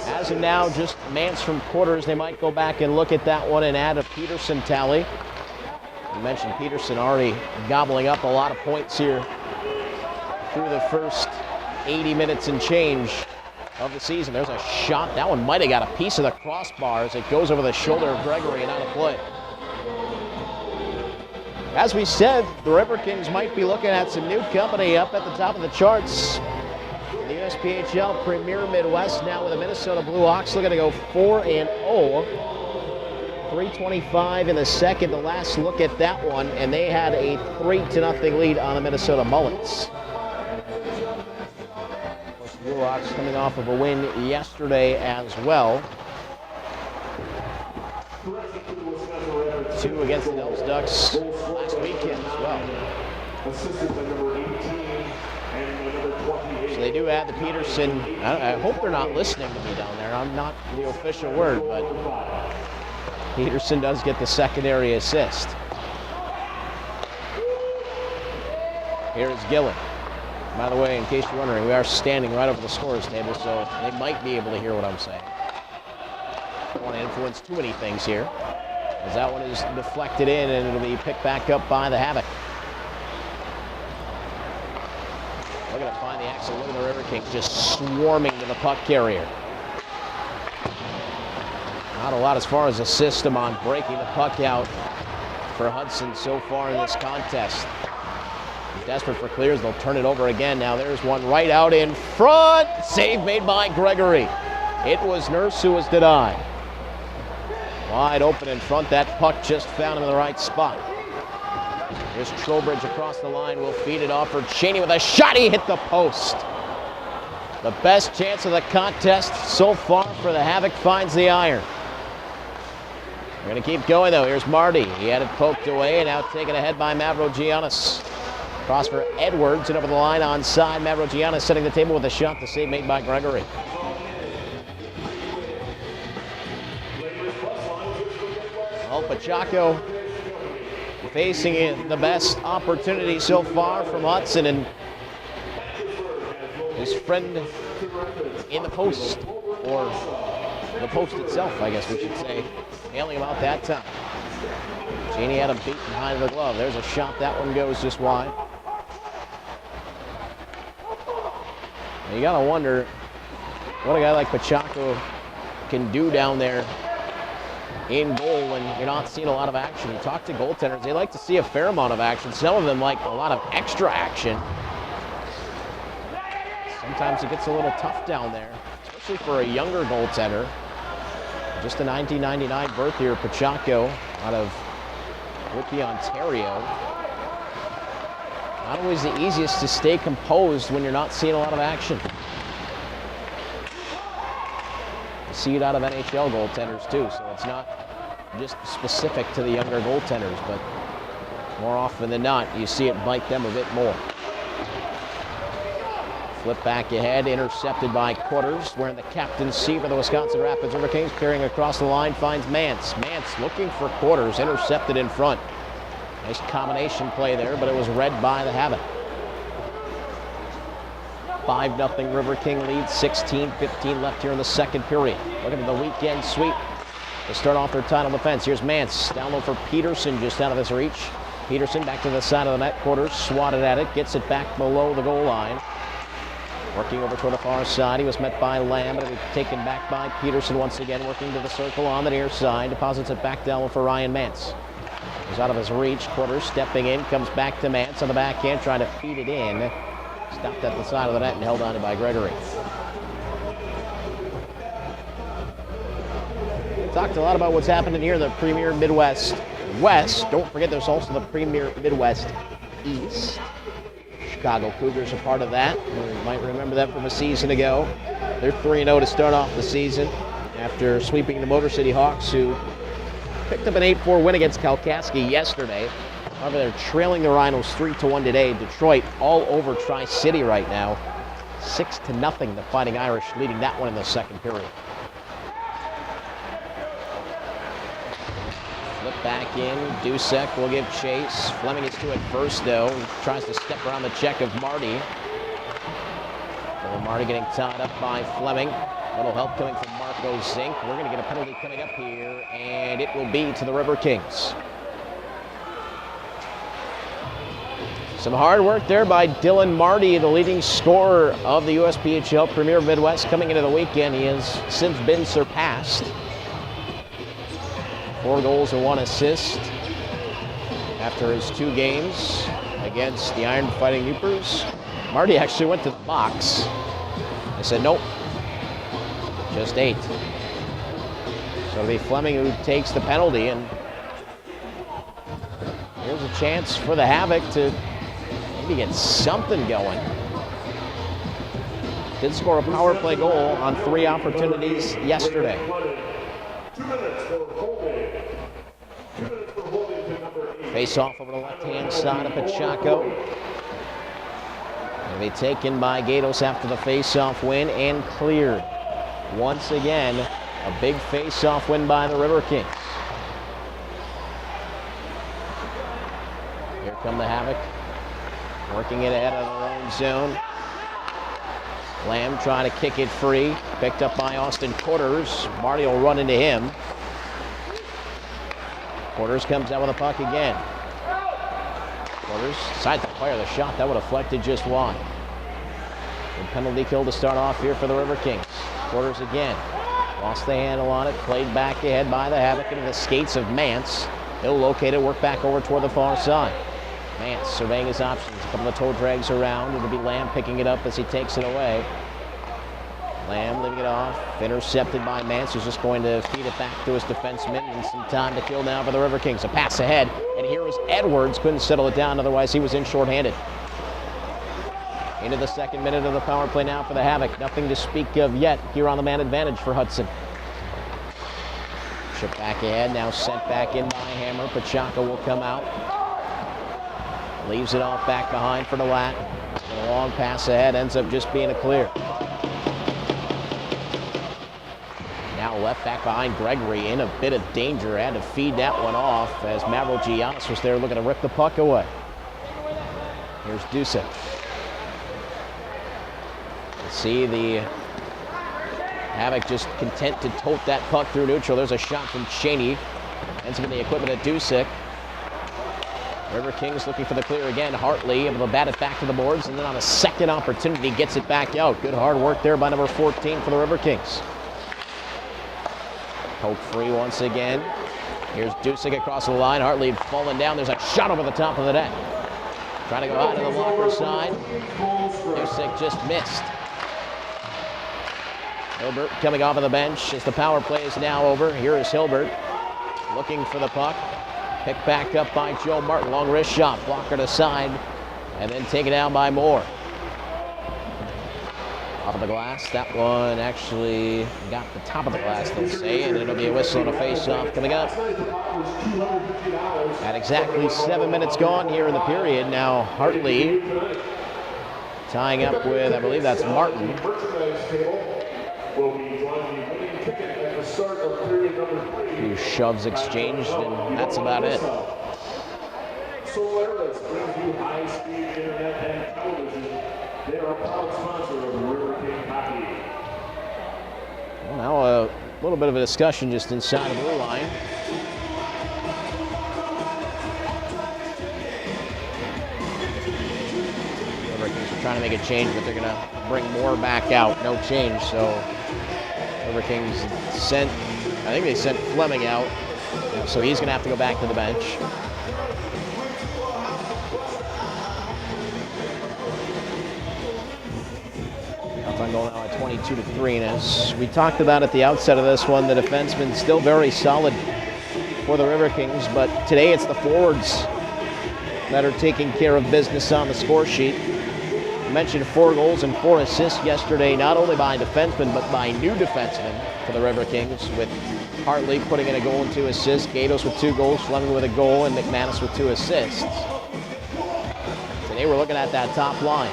As of now, just Mance from Quarters. They might go back and look at that one and add a Peterson tally. You mentioned Peterson already gobbling up a lot of points here through the first 80 minutes and change of the season. There's a shot. That one might have got a piece of the crossbar as it goes over the shoulder of Gregory and out of play. As we said, the Riverkings might be looking at some new company up at the top of the charts. The USPHL Premier Midwest now with the Minnesota Blue Hawks looking to go 4-0. 3:25 in the second, the last look at that one, and they had a 3-0 lead on the Minnesota Mullets. Of course, the Blue Hawks coming off of a win yesterday as well. 2 against the Elves Ducks last weekend as well. Assisted by number 18 and number 28. So they do add the Peterson. I hope they're not listening to me down there. I'm not the official word, but Peterson does get the secondary assist. Here's Gillen. By the way, in case you're wondering, we are standing right over the scorer's table, so they might be able to hear what I'm saying. Don't want to influence too many things here, as that one is deflected in and it'll be picked back up by the Havoc. Looking to find the axle. Look at the Riverkings just swarming to the puck carrier. Not a lot as far as a system on breaking the puck out for Hudson so far in this contest. desperate for clears. They'll turn it over again. Now there's one right out in front. Save made by Gregory. It was Nurse who was denied. Wide open in front. That puck just found him in the right spot. Here's Trowbridge across the line. Will feed it off for Cheney with a shot. He hit the post. The best chance of the contest so far for the Havoc finds the iron. We're going to keep going, though. Here's Marty. He had it poked away, and now taken ahead by Mavrogiannis. Cross for Edwards, and over the line onside. Mavrogiannis setting the table with a shot. The save made by Gregory. Well, Pachaco facing the best opportunity so far from Hudson, and his friend in the post, or the post itself, I guess we should say, hailing him out that time. Cheney had him beat behind the glove. There's a shot. That one goes just wide. And you gotta wonder what a guy like Pachaco can do down there in goal when you're not seeing a lot of action. You talk to goaltenders, they like to see a fair amount of action. Some of them like a lot of extra action. Sometimes it gets a little tough down there, especially for a younger goaltender. Just a 1999 birth here, Pachaco, out of Whitby, Ontario. Not always the easiest to stay composed when you're not seeing a lot of action. You see it out of NHL goaltenders too, so it's not just specific to the younger goaltenders, but more often than not, you see it bite them a bit more. Flip back ahead, intercepted by Quarters, wearing the captaincy for the Wisconsin Rapids Riverkings, carrying across the line, finds Mance. Mance looking for Quarters, intercepted in front. Nice combination play there, but it was read by the Havoc. 5-0 River King lead, 16:15 left here in the second period. Looking at the weekend sweep to start off their title defense. Here's Mance, down low for Peterson, just out of his reach. Peterson back to the side of the net, Quarters swatted at it, gets it back below the goal line. Working over toward the far side, he was met by Lamb, but it was taken back by Peterson once again, working to the circle on the near side, deposits it back down for Ryan Mance. He's out of his reach, Quarters stepping in, comes back to Mance on the backhand, trying to feed it in. Stopped at the side of the net and held on to by Gregory. We talked a lot about what's happening here in the Premier Midwest West. Don't forget there's also the Premier Midwest East. Chicago Cougars are part of that. You might remember them from a season ago. They're 3-0 to start off the season after sweeping the Motor City Hawks, who picked up an 8-4 win against Kalkaski yesterday. However, they're trailing the Rhinos 3-1 today. Detroit all over Tri-City right now. 6-0, the Fighting Irish leading that one in the second period. Flip back in, Dusek will give chase. Fleming is to it first though. He tries to step around the check of Marty. So Marty getting tied up by Fleming. Little help coming from Marco Zink. We're going to get a penalty coming up here, and it will be to the Riverkings. Some hard work there by Dylan Marty, the leading scorer of the USPHL Premier Midwest coming into the weekend. He has since been surpassed. 4 goals and 1 assist after his 2 games against the Iron Fighting Newpers. Marty actually went to the box. I said, nope, just 8. So it'll be Fleming who takes the penalty, and here's a chance for the Havoc to maybe get something going. Did score a power play goal on 3 opportunities yesterday. 2 minutes for holding. 2 minutes for holding to number 8. Face off over the left-hand side of Pachaco. It'll be taken by Gatos after the face-off win and cleared. Once again, a big face-off win by the Riverkings. Here come the Havoc, working it ahead of their own zone. Lamb trying to kick it free, picked up by Austin Quarters. Marty will run into him. Quarters comes out with a puck again. Quarters decides to fire the shot. That would have deflected just wide. Good penalty kill to start off here for the Riverkings. Quarters again. Lost the handle on it. Played back ahead by the Havoc into the skates of Mance. He'll locate it, work back over toward the far side. Mance surveying his options. A couple of toe drags around. It'll be Lamb picking it up as he takes it away. Lamb leaving it off. Intercepted by Mance, who's just going to feed it back to his defenseman. And some time to kill now for the Riverkings. A pass ahead. And here is Edwards. Couldn't settle it down. Otherwise, he was in shorthanded. Into the second minute of the power play now for the Havoc. Nothing to speak of yet here on the man advantage for Hudson. Chip back ahead. Now sent back in by Hammer. Pachaco will come out. Leaves it off back behind for the Lat. A long pass ahead, ends up just being a clear. Now left back behind Gregory, in a bit of danger. Had to feed that one off as Mavrogiannis was there looking to rip the puck away. Here's Dusek. See the Havoc just content to tote that puck through neutral. There's a shot from Cheney. Ends up in the equipment of Dusek. Riverkings looking for the clear again. Hartley able to bat it back to the boards, and then on a second opportunity gets it back out. Good hard work there by number 14 for the Riverkings. Poke free once again. Here's Dusek across the line. Hartley falling down. There's a shot over the top of the net. Trying to go out to the blocker side. Dusek just missed. Hilbert coming off of the bench as the power play is now over. Here is Hilbert looking for the puck. Picked back up by Joe Martin. Long wrist shot. Blocker to side. And then taken down by Moore. Off of the glass. That one actually got the top of the glass, they'll say. And it'll be a whistle and a face-off coming up. At exactly 7 minutes gone here in the period. Now Hartley tying up with, I believe that's Martin. Few shoves exchanged, and that's about it. Solaris brings you high-speed internet and television. They are a proud sponsor of Riverking Hockey. Well, now a little bit of a discussion just inside the blue line. Riverkings are trying to make a change, but they're going to bring Moore back out. No change, so Riverkings sent, I think they sent Fleming out, so he's going to have to go back to the bench. Hudson going now at 22-3, and as we talked about at the outset of this one, the defensemen still very solid for the Riverkings, but today it's the forwards that are taking care of business on the score sheet. I mentioned 4 goals and 4 assists yesterday, not only by defensemen, but by new defensemen for the Riverkings, with Hartley putting in a goal and 2 assists, Gatos with 2 goals, Fleming with a goal, and McManus with 2 assists. Today we're looking at that top line.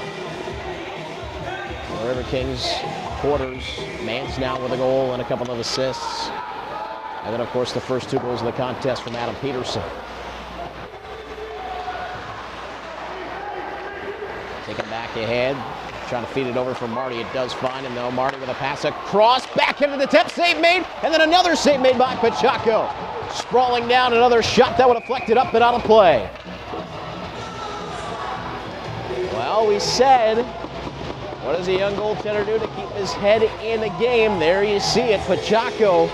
The Riverkings, quarters, Mance now with a goal and a couple of assists. And then, of course, the first 2 goals of the contest from Adam Peterson. Taking back ahead, trying to feed it over from Marty. It does find him, though. Marty with a pass across, back into the tip, save made, and then another save made by Pachaco. Sprawling down, another shot that would have flecked it up and out of play. Well, we said, what does a young goaltender do to keep his head in the game? There you see it, Pachaco.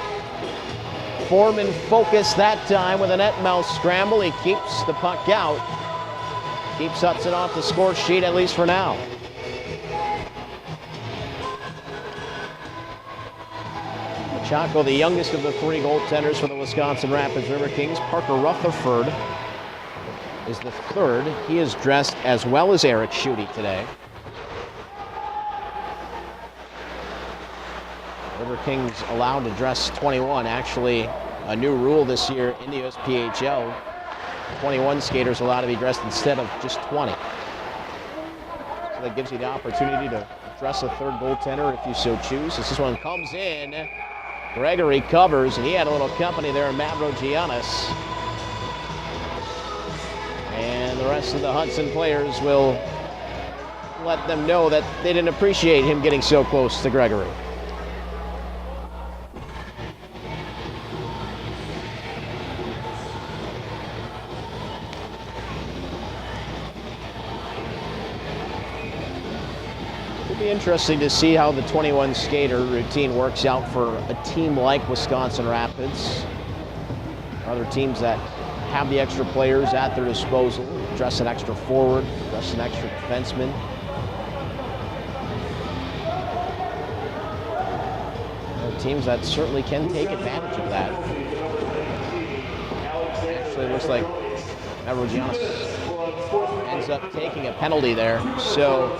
Form and focus that time with a net mouth scramble. He keeps the puck out. Keeps Hudson off the score sheet, at least for now. Pachaco, the youngest of the 3 goaltenders for the Wisconsin Rapids Riverkings. Parker Rutherford is the 3rd. He is dressed as well as Eric Schutte today. Riverkings allowed to dress 21. Actually, a new rule this year in the USPHL. 21 skaters allowed to be dressed instead of just 20. So that gives you the opportunity to dress a 3rd goaltender if you so choose. This one comes in. Gregory covers, and he had a little company there in Mavrogiannis. And the rest of the Hudson players will let them know that they didn't appreciate him getting so close to Gregory. Be interesting to see how the 21 skater routine works out for a team like Wisconsin Rapids. Other teams that have the extra players at their disposal. dress an extra forward, dress an extra defenseman. There are teams that certainly can take advantage of that. Actually, it looks like Mavrogiannis ends up taking a penalty there. So,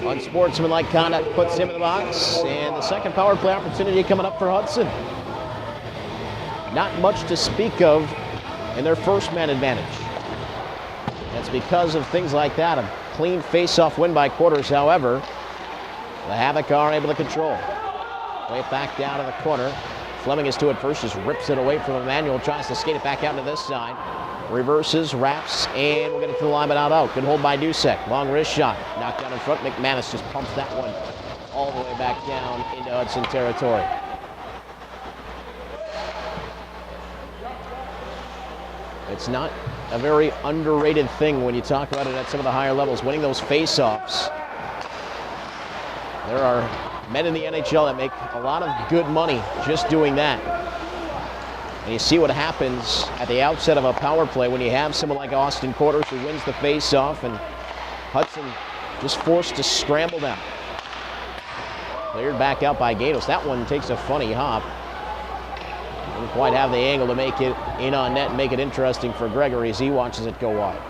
unsportsmanlike conduct puts him in the box. And the second power play opportunity coming up for Hudson. Not much to speak of in their first man advantage. That's because of things like that. A clean face-off win by quarters, however. The Havoc are able to control. Way back down to the corner. Fleming is to it first, just rips it away from Emmanuel, tries to skate it back out to this side. Reverses, wraps, and we'll get it to the line, but not out. Good hold by Dusek. Long wrist shot. Knocked down in front. McManus just pumps that one all the way back down into Hudson territory. It's not a very underrated thing when you talk about it at some of the higher levels, winning those face-offs. There are men in the NHL that make a lot of good money just doing that. And you see what happens at the outset of a power play when you have someone like Austin Quarters who wins the face-off and Hudson just forced to scramble down. Cleared back out by Gatos. That one takes a funny hop. Didn't quite have the angle to make it in on net and make it interesting for Gregory as he watches it go wide.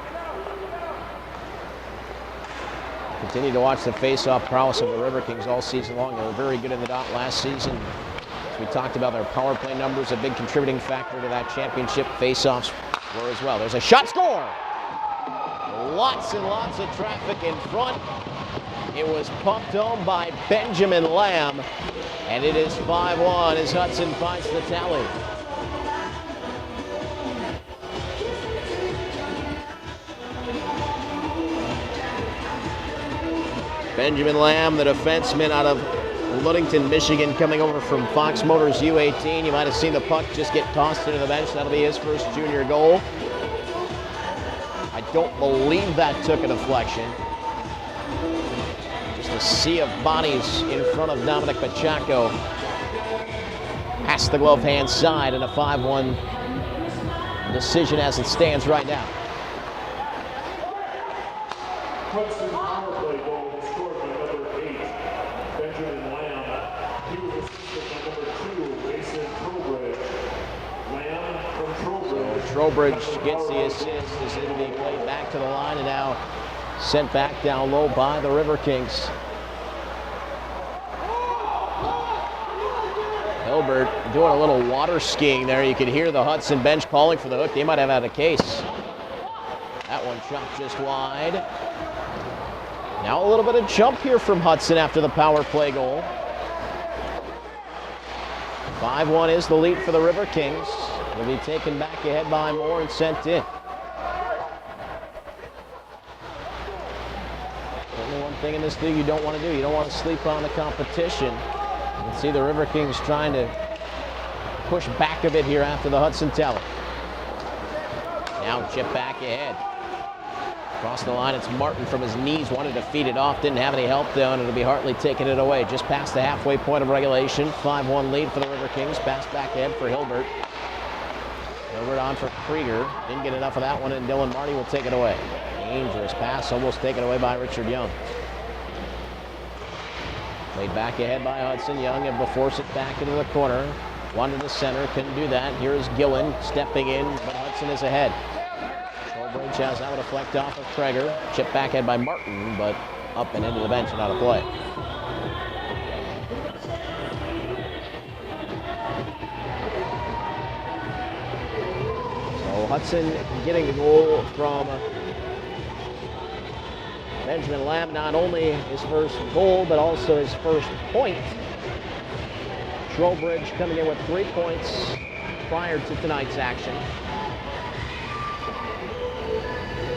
Continue to watch the face-off prowess of the Riverkings all season long. They were very good in the dot last season. As we talked about, their power play numbers, a big contributing factor to that championship. Face-offs were as well. There's a shot, score! Lots and lots of traffic in front. It was pumped home by Benjamin Lamb, and it is 5-1 as Hudson finds the tally. Benjamin Lamb, the defenseman out of Ludington, Michigan, coming over from Fox Motors U18. You might have seen the puck just get tossed into the bench. That'll be his first junior goal. I don't believe that took a deflection. Just a sea of bodies in front of Dominic Pacheco. Past the glove hand side, and a 5-1 decision as it stands right now. Hudson power play goal was scored by number 8, Benjamin Lamb. He was assisted by number 2, Mason Trowbridge. Lamb from Trowbridge. So Trowbridge gets the assist as it'll be played back to the line and now sent back down low by the Riverkings. Hilbert doing a little water skiing there. You could hear the Hudson bench calling for the hook. They might have had a case. That one chopped just wide. Now a little bit of jump here from Hudson after the power play goal. 5-1 is the lead for the Riverkings. Will be taken back ahead by Moore and sent in. Only one thing in this league you don't want to do. You don't want to sleep on the competition. You can see the Riverkings trying to push back a bit here after the Hudson tally. Now chip back ahead. Across the line, it's Martin from his knees, wanted to feed it off, didn't have any help though, and it'll be Hartley taking it away. Just past the halfway point of regulation, 5-1 lead for the Riverkings. Pass back ahead for Hilbert. Hilbert on for Krieger, didn't get enough of that one, and Dylan Marty will take it away. Dangerous pass, almost taken away by Richard Young. Played back ahead by Hudson. Young able to force it back into the corner. One to the center, couldn't do that. Here's Gillen stepping in, but Hudson is ahead. Trowbridge has that one deflect off of Krieger. Chip back ahead by Martin, but up and into the bench and out of play. So Hudson getting the goal from Benjamin Lamb, not only his first goal, but also his first point. Trowbridge coming in with 3 points prior to tonight's action.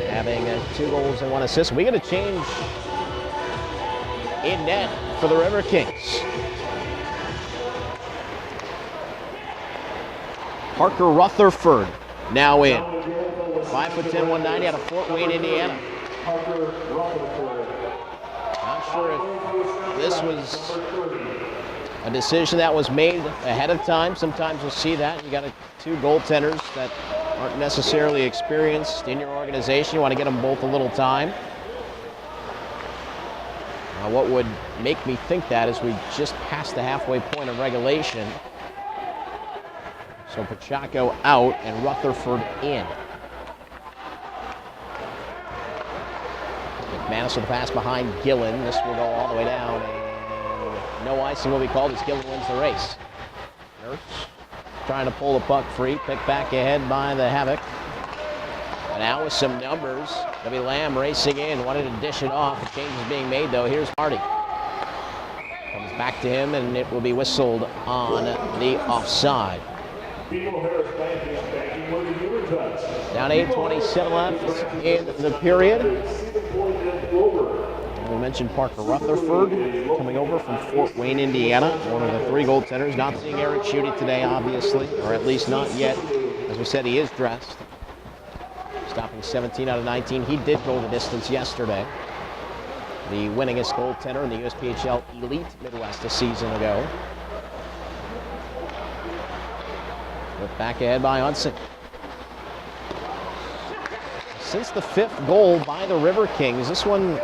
Having 2 goals and 1 assist. We get a change in net for the Riverkings. Parker Rutherford now in. 5'10", 190 out of Fort Wayne, Indiana. Not sure if this was a decision that was made ahead of time. Sometimes you'll see that. You got 2 goaltenders that aren't necessarily experienced in your organization. You want to get them both a little time. What would make me think that is we just passed the halfway point of regulation. So Pacheco out and Rutherford in. McManus with the pass behind Gillen. This will go all the way down, and no icing will be called as Gillen wins the race. Nurse trying to pull the puck free, picked back ahead by the Havoc. And now with some numbers, W. Lamb racing in, wanted to dish it off. A change is being made though. Here's Marty. Comes back to him, and it will be whistled on the offside. Down 8:27 left in the period. We mentioned Parker Rutherford coming over from Fort Wayne, Indiana. One of the 3 goaltenders. Not seeing Eric Schutte today, obviously, or at least not yet. As we said, he is dressed. Stopping 17 out of 19. He did go the distance yesterday. The winningest goaltender in the USPHL Elite Midwest a season ago. Put back ahead by Hudson. Since the 5th goal by the Riverkings, this one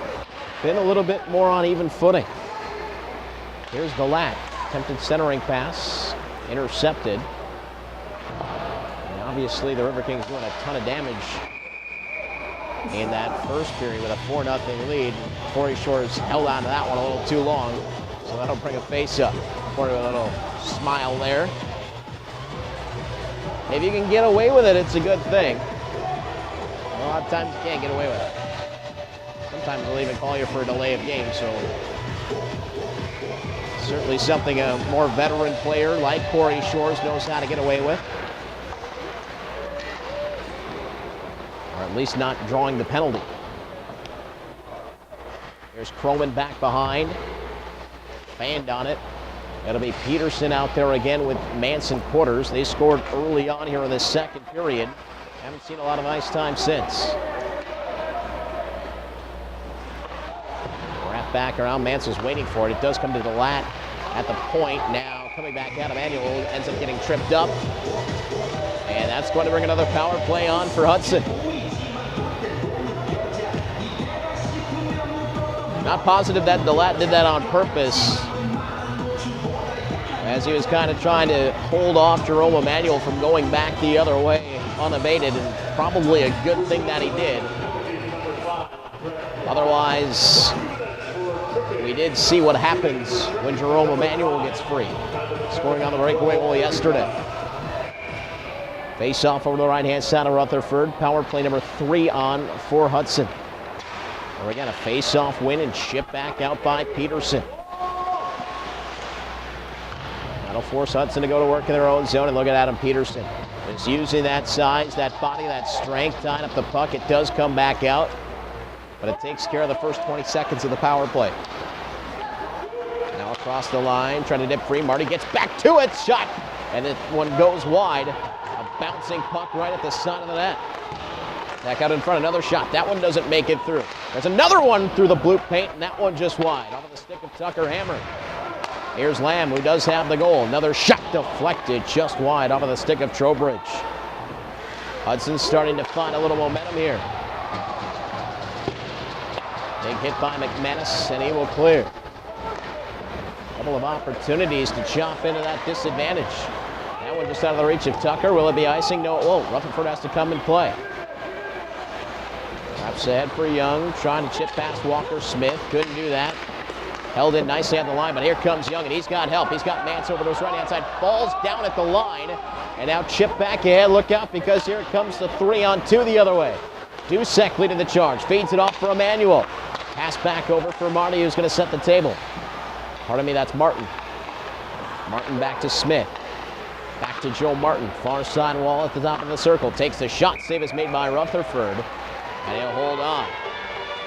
been a little bit more on even footing. Here's Galat. Attempted centering pass. Intercepted. And obviously the Riverkings doing a ton of damage in that first period with a 4-0 lead. Corey Shores held on to that one a little too long, so that'll bring a face up. Corey with a little smile there. If you can get away with it, it's a good thing. A lot of times you can't get away with it. Sometimes they'll even call you for a delay of game, so certainly something a more veteran player like Corey Shores knows how to get away with. Or at least not drawing the penalty. Here's Croman back behind. Fanned on it. It'll be Peterson out there again with Manson Quarters. They scored early on here in the second period. Haven't seen a lot of ice time since. Wrap back around. Manson's waiting for it. It does come to the lat at the point. Now coming back out, Emmanuel ends up getting tripped up. And that's going to bring another power play on for Hudson. Not positive that Delat did that on purpose, as he was kind of trying to hold off Jerome Emmanuel from going back the other way unabated, and probably a good thing that he did. Otherwise, we did see what happens when Jerome Emmanuel gets free, scoring on the breakaway goal yesterday. Face off over the right-hand side of Rutherford. Power play number 3 on for Hudson. Or again, a face-off win and chip back out by Peterson. That'll force Hudson to go to work in their own zone, and look at Adam Peterson. Just using that size, that body, that strength, tying up the puck. It does come back out, but it takes care of the first 20 seconds of the power play. Now across the line, trying to dip free. Marty gets back to it, shot, and it one goes wide. A bouncing puck right at the side of the net. Back out in front, another shot. That one doesn't make it through. There's another one through the blue paint, and that one just wide. Off of the stick of Tucker Hammer. Here's Lamb, who does have the goal. Another shot deflected just wide off of the stick of Trowbridge. Hudson's starting to find a little momentum here. Big hit by McManus, and he will clear. Couple of opportunities to chop into that disadvantage. That one just out of the reach of Tucker. Will it be icing? No, it won't. Rutherford has to come and play. Wraps ahead for Young, trying to chip past Walker Smith. Couldn't do that. Held in nicely on the line, but here comes Young, and he's got help. He's got Mance over to his right-hand side. Falls down at the line, and now chip back ahead. Look out, because here it comes the 3-on-2 the other way. Dusek leading the charge. Feeds it off for Emmanuel. Pass back over for Marty, who's going to set the table. Pardon me, that's Martin. Martin back to Smith. Back to Joe Martin. Far side wall at the top of the circle. Takes the shot. Save is made by Rutherford. And he'll hold on.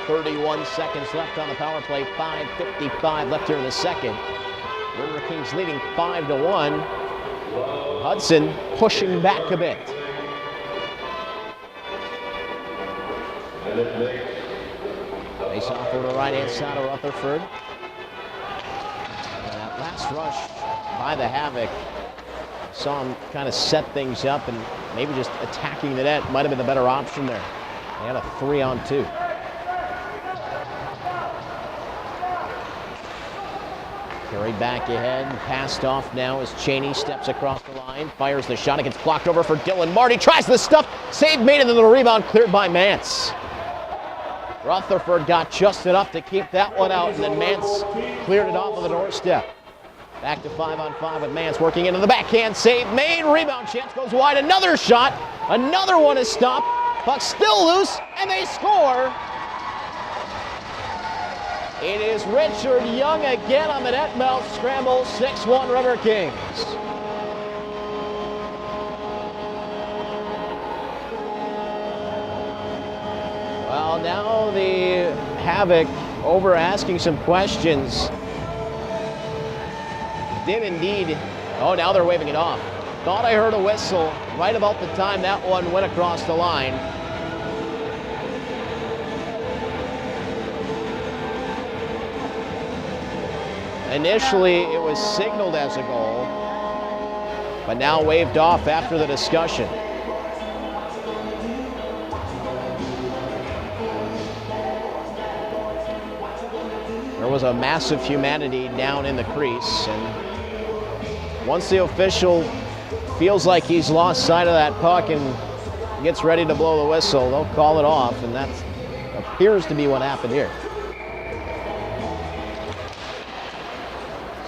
31 seconds left on the power play. 5:55 left here in the second. Riverkings leading 5-1. Hudson pushing back a bit. Face off over the right-hand side of Rutherford. And that last rush by the Havoc Saw him kind of set things up, and maybe just attacking the net might have been the better option there. They had a 3-on-2. Carried back ahead, passed off now as Cheney steps across the line, fires the shot. It gets blocked over for Dylan Marty. Tries the stuff, save made, and then the rebound cleared by Mance. Rutherford got just enough to keep that one out, and then Mance cleared it off of the doorstep. Back to 5-on-5 with Mance working into the backhand, save made, rebound chance goes wide. Another shot, another one is stopped. Puck still loose, and they score. It is Richard Young again on the net mount scramble, 6-1 Riverkings. Well, now the Havoc over asking some questions. Did indeed, oh, now they're waving it off. Thought I heard a whistle right about the time that one went across the line. Initially, it was signaled as a goal, but now waved off after the discussion. There was a massive humanity down in the crease, and once the official feels like he's lost sight of that puck and gets ready to blow the whistle, they'll call it off, and that appears to be what happened here.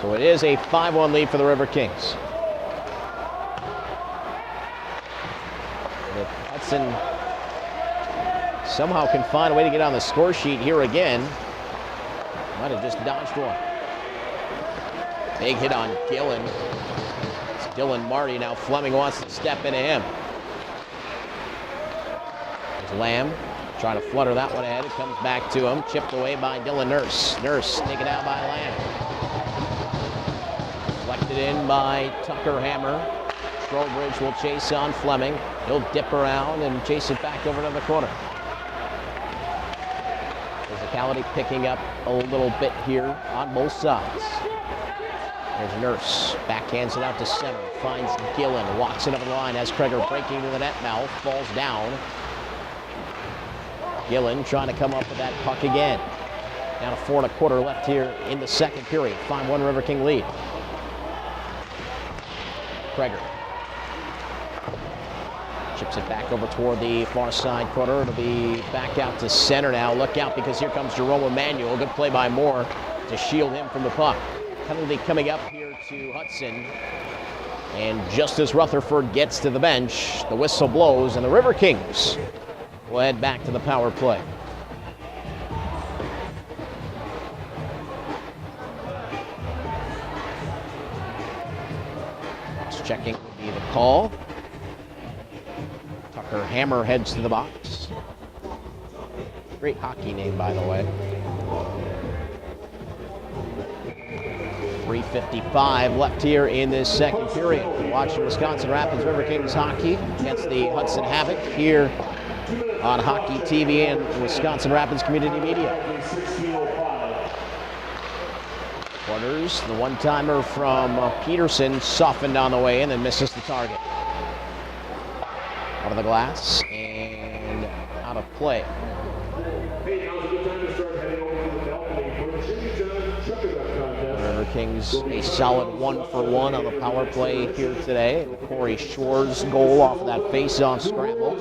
So it is a 5-1 lead for the Riverkings. If Hudson somehow can find a way to get on the score sheet here again, might have just dodged one. Big hit on Gillen. It's Dylan Marty. Now Fleming wants to step into him. There's Lamb trying to flutter that one ahead. It comes back to him. Chipped away by Dylan Nurse. Nurse taken out by Lamb. Deflected in by Tucker Hammer. Trowbridge will chase on Fleming. He'll dip around and chase it back over to the corner. Physicality picking up a little bit here on both sides. There's Nurse. Backhands it out to center. Finds Gillen. Walks it over the line as Kreger breaking to the net mouth. Falls down. Gillen trying to come up with that puck again. Down to 4 1/4 left here in the second period. 5-1 River King lead. Kreger chips it back over toward the far side corner. It'll be back out to center now. Look out, because here comes Jerome Emanuel. Good play by Moore to shield him from the puck. Penalty coming up here to Hudson. And just as Rutherford gets to the bench, the whistle blows, and the River Kings will head back to the power play. Checking would be the call. Tucker Hammer heads to the box. Great hockey name, by the way. 3:55 left here in this second period. Watching Wisconsin Rapids Riverkings hockey against the Hudson Havoc here on Hockey TV and Wisconsin Rapids Community Media. Quarters, the one-timer from Peterson softened on the way in and misses the target. Out of the glass and out of play. Hey, now's a good time to start heading over to the balcony for the Jimmy John Chuckaduck contest. River Kings a solid 1-for-1 on the power play here today. Corey Shore's goal off of that face-off scramble.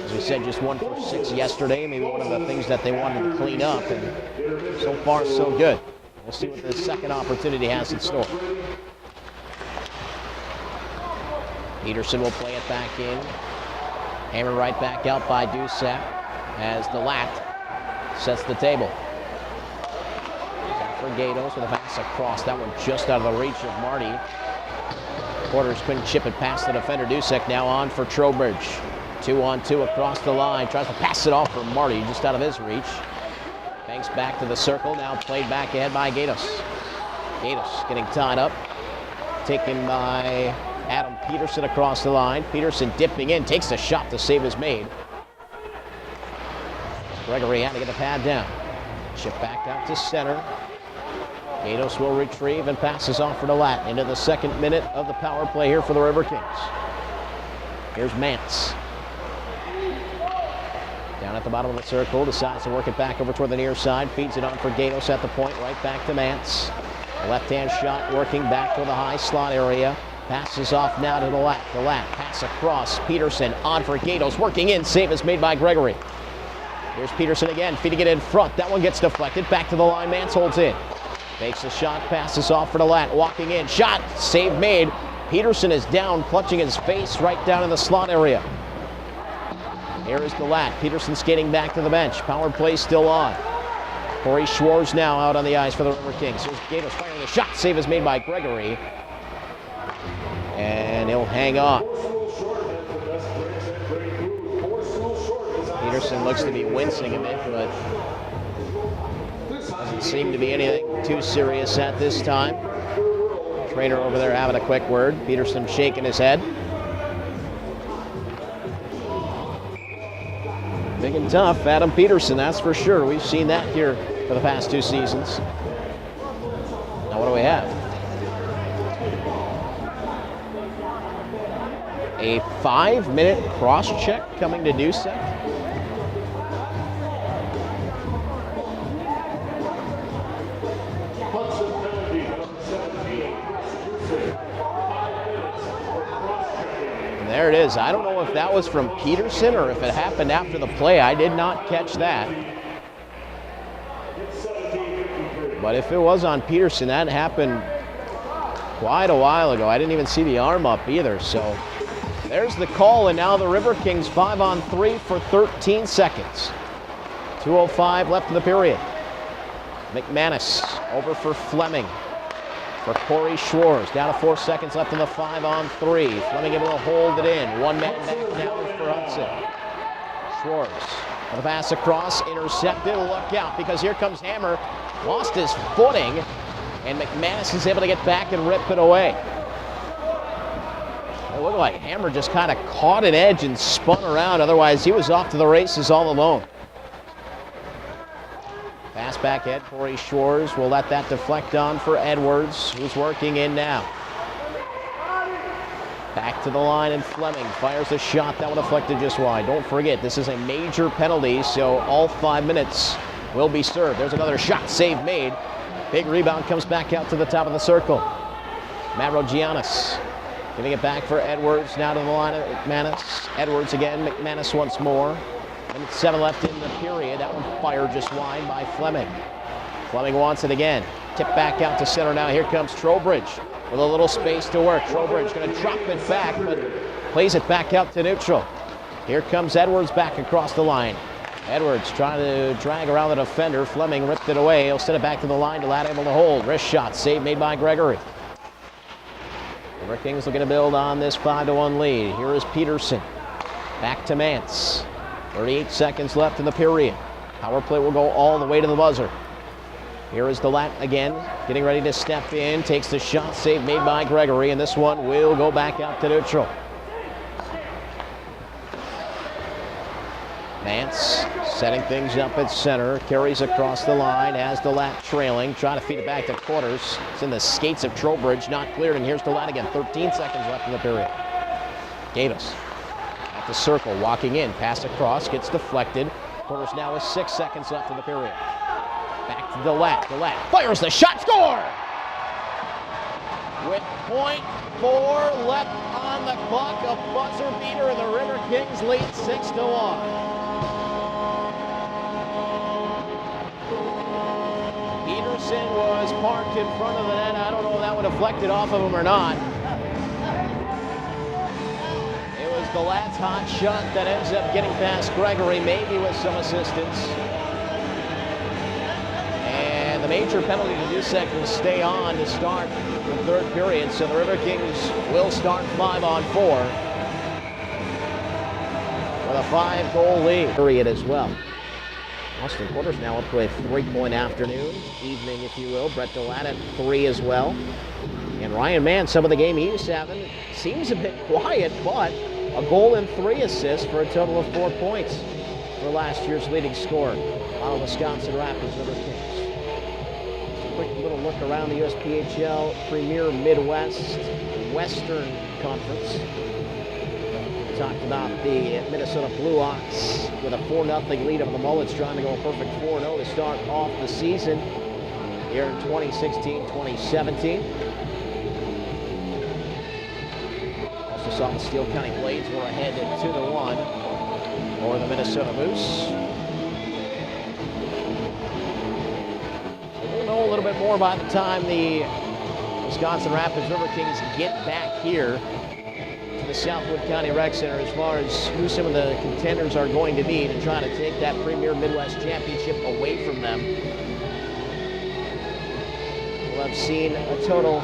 As we said, just 1 for 6 yesterday. Maybe one of the things that they wanted to clean up, and so far so good. We'll see what the second opportunity has in store. Peterson will play it back in. Hammer right back out by Ducek as the Lat sets the table. For Gatos with a pass across. That one just out of the reach of Marty. Quarters couldn't chip it past the defender. Ducek now on for Trowbridge. 2-on-2 across the line. Tries to pass it off for Marty just out of his reach. Banks back to the circle, now played back ahead by Gatos. Gatos getting tied up. Taken by Adam Peterson across the line. Peterson dipping in, takes a shot, the save is made. Gregory had to get the pad down. Chip back out to center. Gatos will retrieve and passes off for Delat into the second minute of the power play here for the Riverkings. Here's Mance. Down at the bottom of the circle, decides to work it back over toward the near side, feeds it on for Gatos at the point, right back to Mance. A left-hand shot working back to the high slot area. Passes off now to Delat. Delat pass across. Peterson on for Gatos, working in. Save is made by Gregory. Here's Peterson again, feeding it in front. That one gets deflected. Back to the line. Mance holds in. Makes the shot, passes off for Delat. Walking in. Shot. Save made. Peterson is down, clutching his face right down in the slot area. Here is Delat. Peterson skating back to the bench. Power play still on. Corey Schwartz now out on the ice for the Riverkings. Here's Gatos firing the shot. Save is made by Gregory. And he'll hang on. Peterson looks to be wincing a bit, but doesn't seem to be anything too serious at this time. Trainer over there having a quick word. Peterson shaking his head. Big and tough, Adam Peterson, that's for sure. We've seen that here for the past 2 seasons. Now what do we have? A 5-minute cross-check coming to Dusek. Hudson penalty, number 17, Dusek, 5 minutes for cross-checking. And there it is. I don't know if that was from Peterson or if it happened after the play. I did not catch that. It's 17:53. But if it was on Peterson, that happened quite a while ago. I didn't even see the arm up either, so there's the call, and now the Riverkings 5-on-3 for 13 seconds. 2:05 left in the period. McManus over for Fleming. For Corey Schwartz, down to 4 seconds left in the 5-on-3. Fleming able to hold it in. One man back now for Hudson. Schwartz, the pass across, intercepted. Look out, because here comes Hammer. Lost his footing, and McManus is able to get back and rip it away. It looked like Hammer just kind of caught an edge and spun around. Otherwise, he was off to the races all alone. Pass back ahead. Corey Schwartz will let that deflect on for Edwards, who's working in now. Back to the line, and Fleming fires a shot that one deflected just wide. Don't forget, this is a major penalty, so all 5 minutes will be served. There's another shot, save made. Big rebound comes back out to the top of the circle. Matt Rogianis giving it back for Edwards, now to the line of McManus. Edwards again, McManus once more. Minute 7 left in the period. That one fired just wide by Fleming. Fleming wants it again. Tip back out to center now. Here comes Trowbridge with a little space to work. Trowbridge going to drop it back, but plays it back out to neutral. Here comes Edwards back across the line. Edwards trying to drag around the defender. Fleming ripped it away. He'll send it back to the line. Delat able to hold. Wrist shot. Save made by Gregory. The Riverkings looking to build on this 5-1 lead. Here is Peterson. Back to Mance. 38 seconds left in the period. Power play will go all the way to the buzzer. Here is Delat again, getting ready to step in. Takes the shot, save made by Gregory, and this one will go back out to neutral. Mance setting things up at center, carries across the line, has Delat trailing, trying to feed it back to quarters. It's in the skates of Trowbridge, not cleared, and here's Delat again. 13 seconds left in the period. Gatos at the circle, walking in, pass across, gets deflected. Quarters now with 6 seconds left in the period. Back to Delat. Delat fires the shot, score! With .4 left on the clock, a buzzer beater, and the Riverkings lead 6-1. Peterson was parked in front of the net. I don't know if that would have deflected off of him or not. It was Delat's hot shot that ends up getting past Gregory, maybe with some assistance. And the major penalty to Dusek will stay on to start the third period, so the Riverkings will start 5-on-4 with a 5-goal lead period as well. Austin Quarters now up to a 3-point afternoon, evening if you will. Brett Delat at 3 as well. And Ryan Mann, some of the game he's having, seems a bit quiet, but a goal and 3 assists for a total of 4 points for last year's leading scorer on the Wisconsin Rapids Riverkings. Just a quick little look around the USPHL Premier Midwest Western Conference. We talked about the Minnesota Blue Ox with a 4-0 lead over the Mullets, trying to go a perfect 4-0 to start off the season here in 2016-2017. Also saw the Steele County Blades were ahead at 2-1 over the Minnesota Moose. We'll know a little bit more by the time the Wisconsin Rapids Riverkings get back here to the Southwood County Rec Center as far as who some of the contenders are going to meet and trying to take that Premier Midwest Championship away from them. We'll have seen a total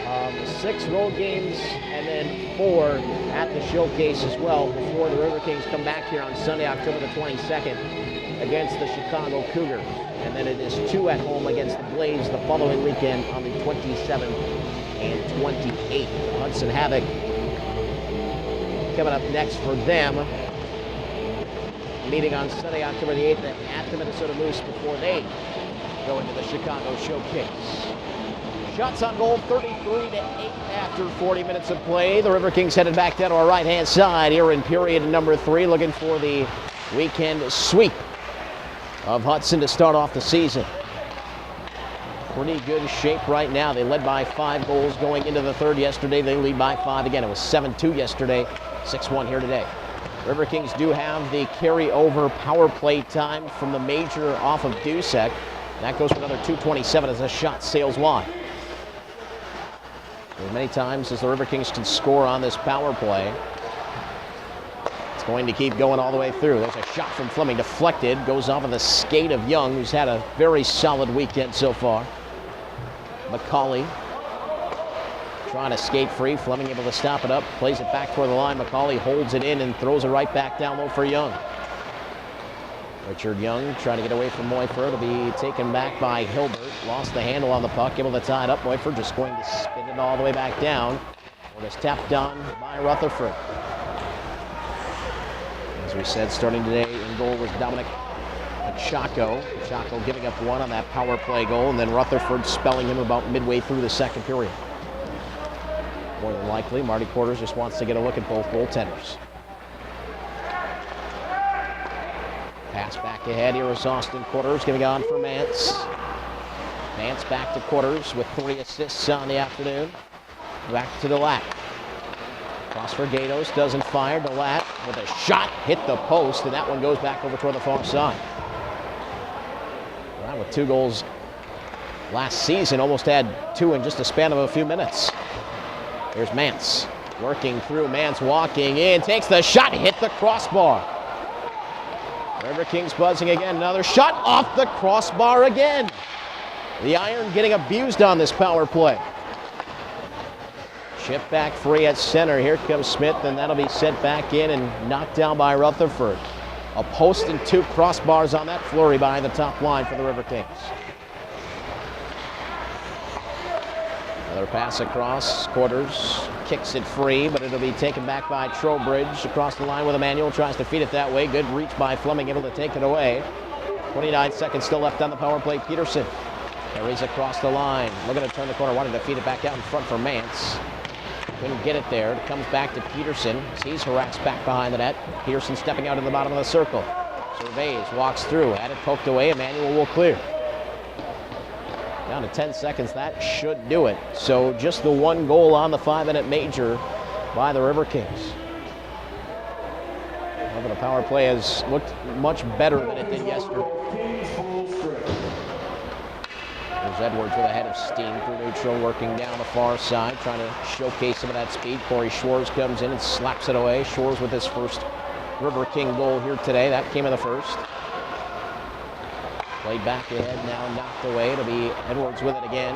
of 6 road games and then 4 at the showcase as well before the Riverkings come back here on Sunday, October the 22nd against the Chicago Cougars. And then it is 2 at home against the Blades the following weekend on the 27th and 28th. Hudson Havoc coming up next for them. Meeting on Sunday, October the 8th at the Minnesota Moose before they go into the Chicago Showcase. Shots on goal, 33-8 after 40 minutes of play. The Riverkings headed back down to our right-hand side here in period number 3, looking for the weekend sweep of Hudson to start off the season. Pretty good shape right now. They led by 5 goals going into the third yesterday. They lead by 5 again. It was 7-2 yesterday, 6-1 here today. Riverkings do have the carryover power play time from the major off of Dusek. That goes for another 2:27 as a shot sails wide. As many times as the Riverkings can score on this power play, it's going to keep going all the way through. There's a shot from Fleming, deflected, goes off of the skate of Young, who's had a very solid weekend so far. McCauley trying to skate free. Fleming able to stop it up, plays it back toward the line. McCauley holds it in and throws it right back down low for Young. Richard Young trying to get away from Moyfer to be taken back by Hilbert. Lost the handle on the puck, able to tie it up. Moyfer just going to spin it all the way back down. It is tapped on by Rutherford. As we said, starting today in goal was Dominic Chaco. Chaco giving up 1 on that power play goal, and then Rutherford spelling him about midway through the second period. More than likely, Marty Quarters just wants to get a look at both goaltenders. Pass back ahead. Here is Austin Quarters giving on for Mance. Mance back to Quarters with 3 assists on the afternoon. Back to DeLatte. Cross for Gatos, doesn't fire. DeLatte with a shot, hit the post, and that one goes back over toward the far side. Well, with 2 goals last season, almost had 2 in just a span of a few minutes. Here's Mance working through. Mance walking in, takes the shot, hit the crossbar. Riverkings buzzing again. Another shot off the crossbar again. The Iron getting abused on this power play. Chip back free at center. Here comes Smith, and that'll be sent back in and knocked down by Rutherford. A post and 2 crossbars on that flurry behind the top line for the Riverkings. Another pass across. Quarters kicks it free, but it'll be taken back by Trowbridge. Across the line with Emmanuel, tries to feed it that way. Good reach by Fleming, able to take it away. 29 seconds still left on the power play. Peterson carries across the line. Looking to turn the corner, wanting to feed it back out in front for Mance. Couldn't get it there. It comes back to Peterson. He's harassed back behind the net. Peterson stepping out in the bottom of the circle. Surveys, walks through, had it poked away. Emmanuel will clear. Down to 10 seconds, that should do it. So just the 1 goal on the 5-minute major by the Riverkings. Well, the power play has looked much better than it did yesterday. There's Edwards with a head of steam through neutral, working down the far side, trying to showcase some of that speed. Corey Schwartz comes in and slaps it away. Schwartz with his first Riverking goal here today. That came in the first. Played back ahead, now knocked away. It'll be Edwards with it again,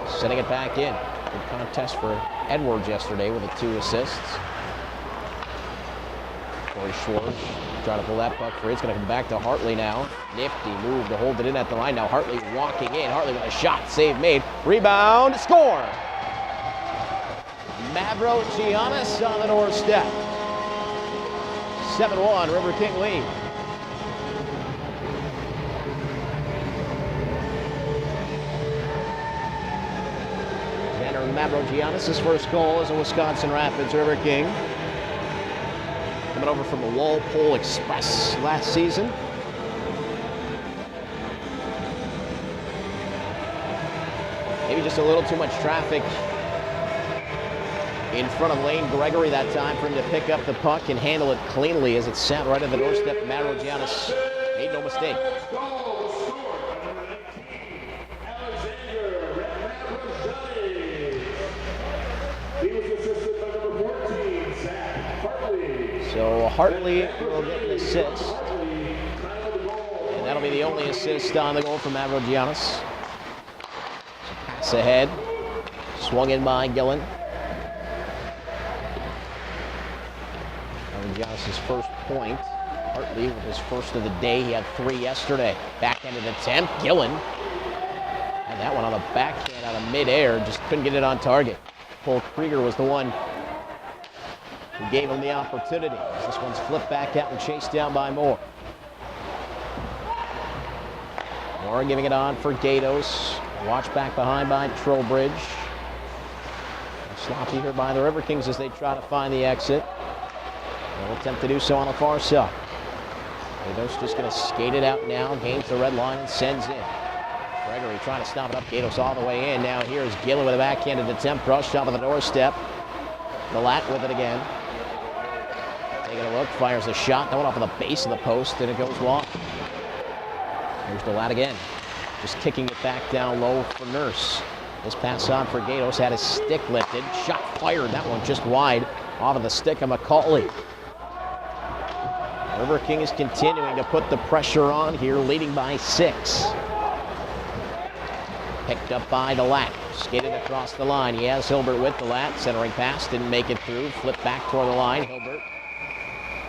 sending it back in. Good contest for Edwards yesterday with the 2 assists. Corey Schwartz trying to pull that puck free. It's going to come back to Hartley now. Nifty move to hold it in at the line. Now Hartley walking in. Hartley with a shot, save made. Rebound, score! Mavro Giannis on the doorstep. 7-1, River King lead. center, Mavrogiannis. His first goal as a Wisconsin Rapids River King. Coming over from the Walpole Express last season. Maybe just a little too much traffic in front of Lane Gregory that time for him to pick up the puck and handle it cleanly as it sat right at the doorstep. Mavrogiannis made no mistake. So Hartley will get an assist. And that'll be the only assist on the goal from Mavrogiannis. So pass ahead. Swung in by Gillen. Mavrogiannis' first point. Hartley with his first of the day. He had 3 yesterday. Backhanded attempt. Gillen. And that one on the backhand out of midair. Just couldn't get it on target. Cole Krieger was the one who gave him the opportunity. This one's flipped back out and chased down by Moore. Moore giving it on for Gatos. Watch back behind by Trowbridge. Sloppy here by the Riverkings as they try to find the exit. They'll attempt to do so on the far side. Gatos just going to skate it out now, gains the red line and sends in. Gregory trying to stop it up. Gatos all the way in. Now here's Gillen with a backhanded attempt. Brushed off of the doorstep. The Lat with it again. Taking a look, fires a shot. That went off of the base of the post, and it goes long. Here's the Lat again. Just kicking it back down low for Nurse. This pass on for Gatos, had his stick lifted. Shot fired, that one just wide. Off of the stick of McCauley. River King is continuing to put the pressure on here, leading by 6. Picked up by the Lat. Skated across the line. He has Hilbert with the Lat. Centering pass, didn't make it through. Flipped back toward the line. Hilbert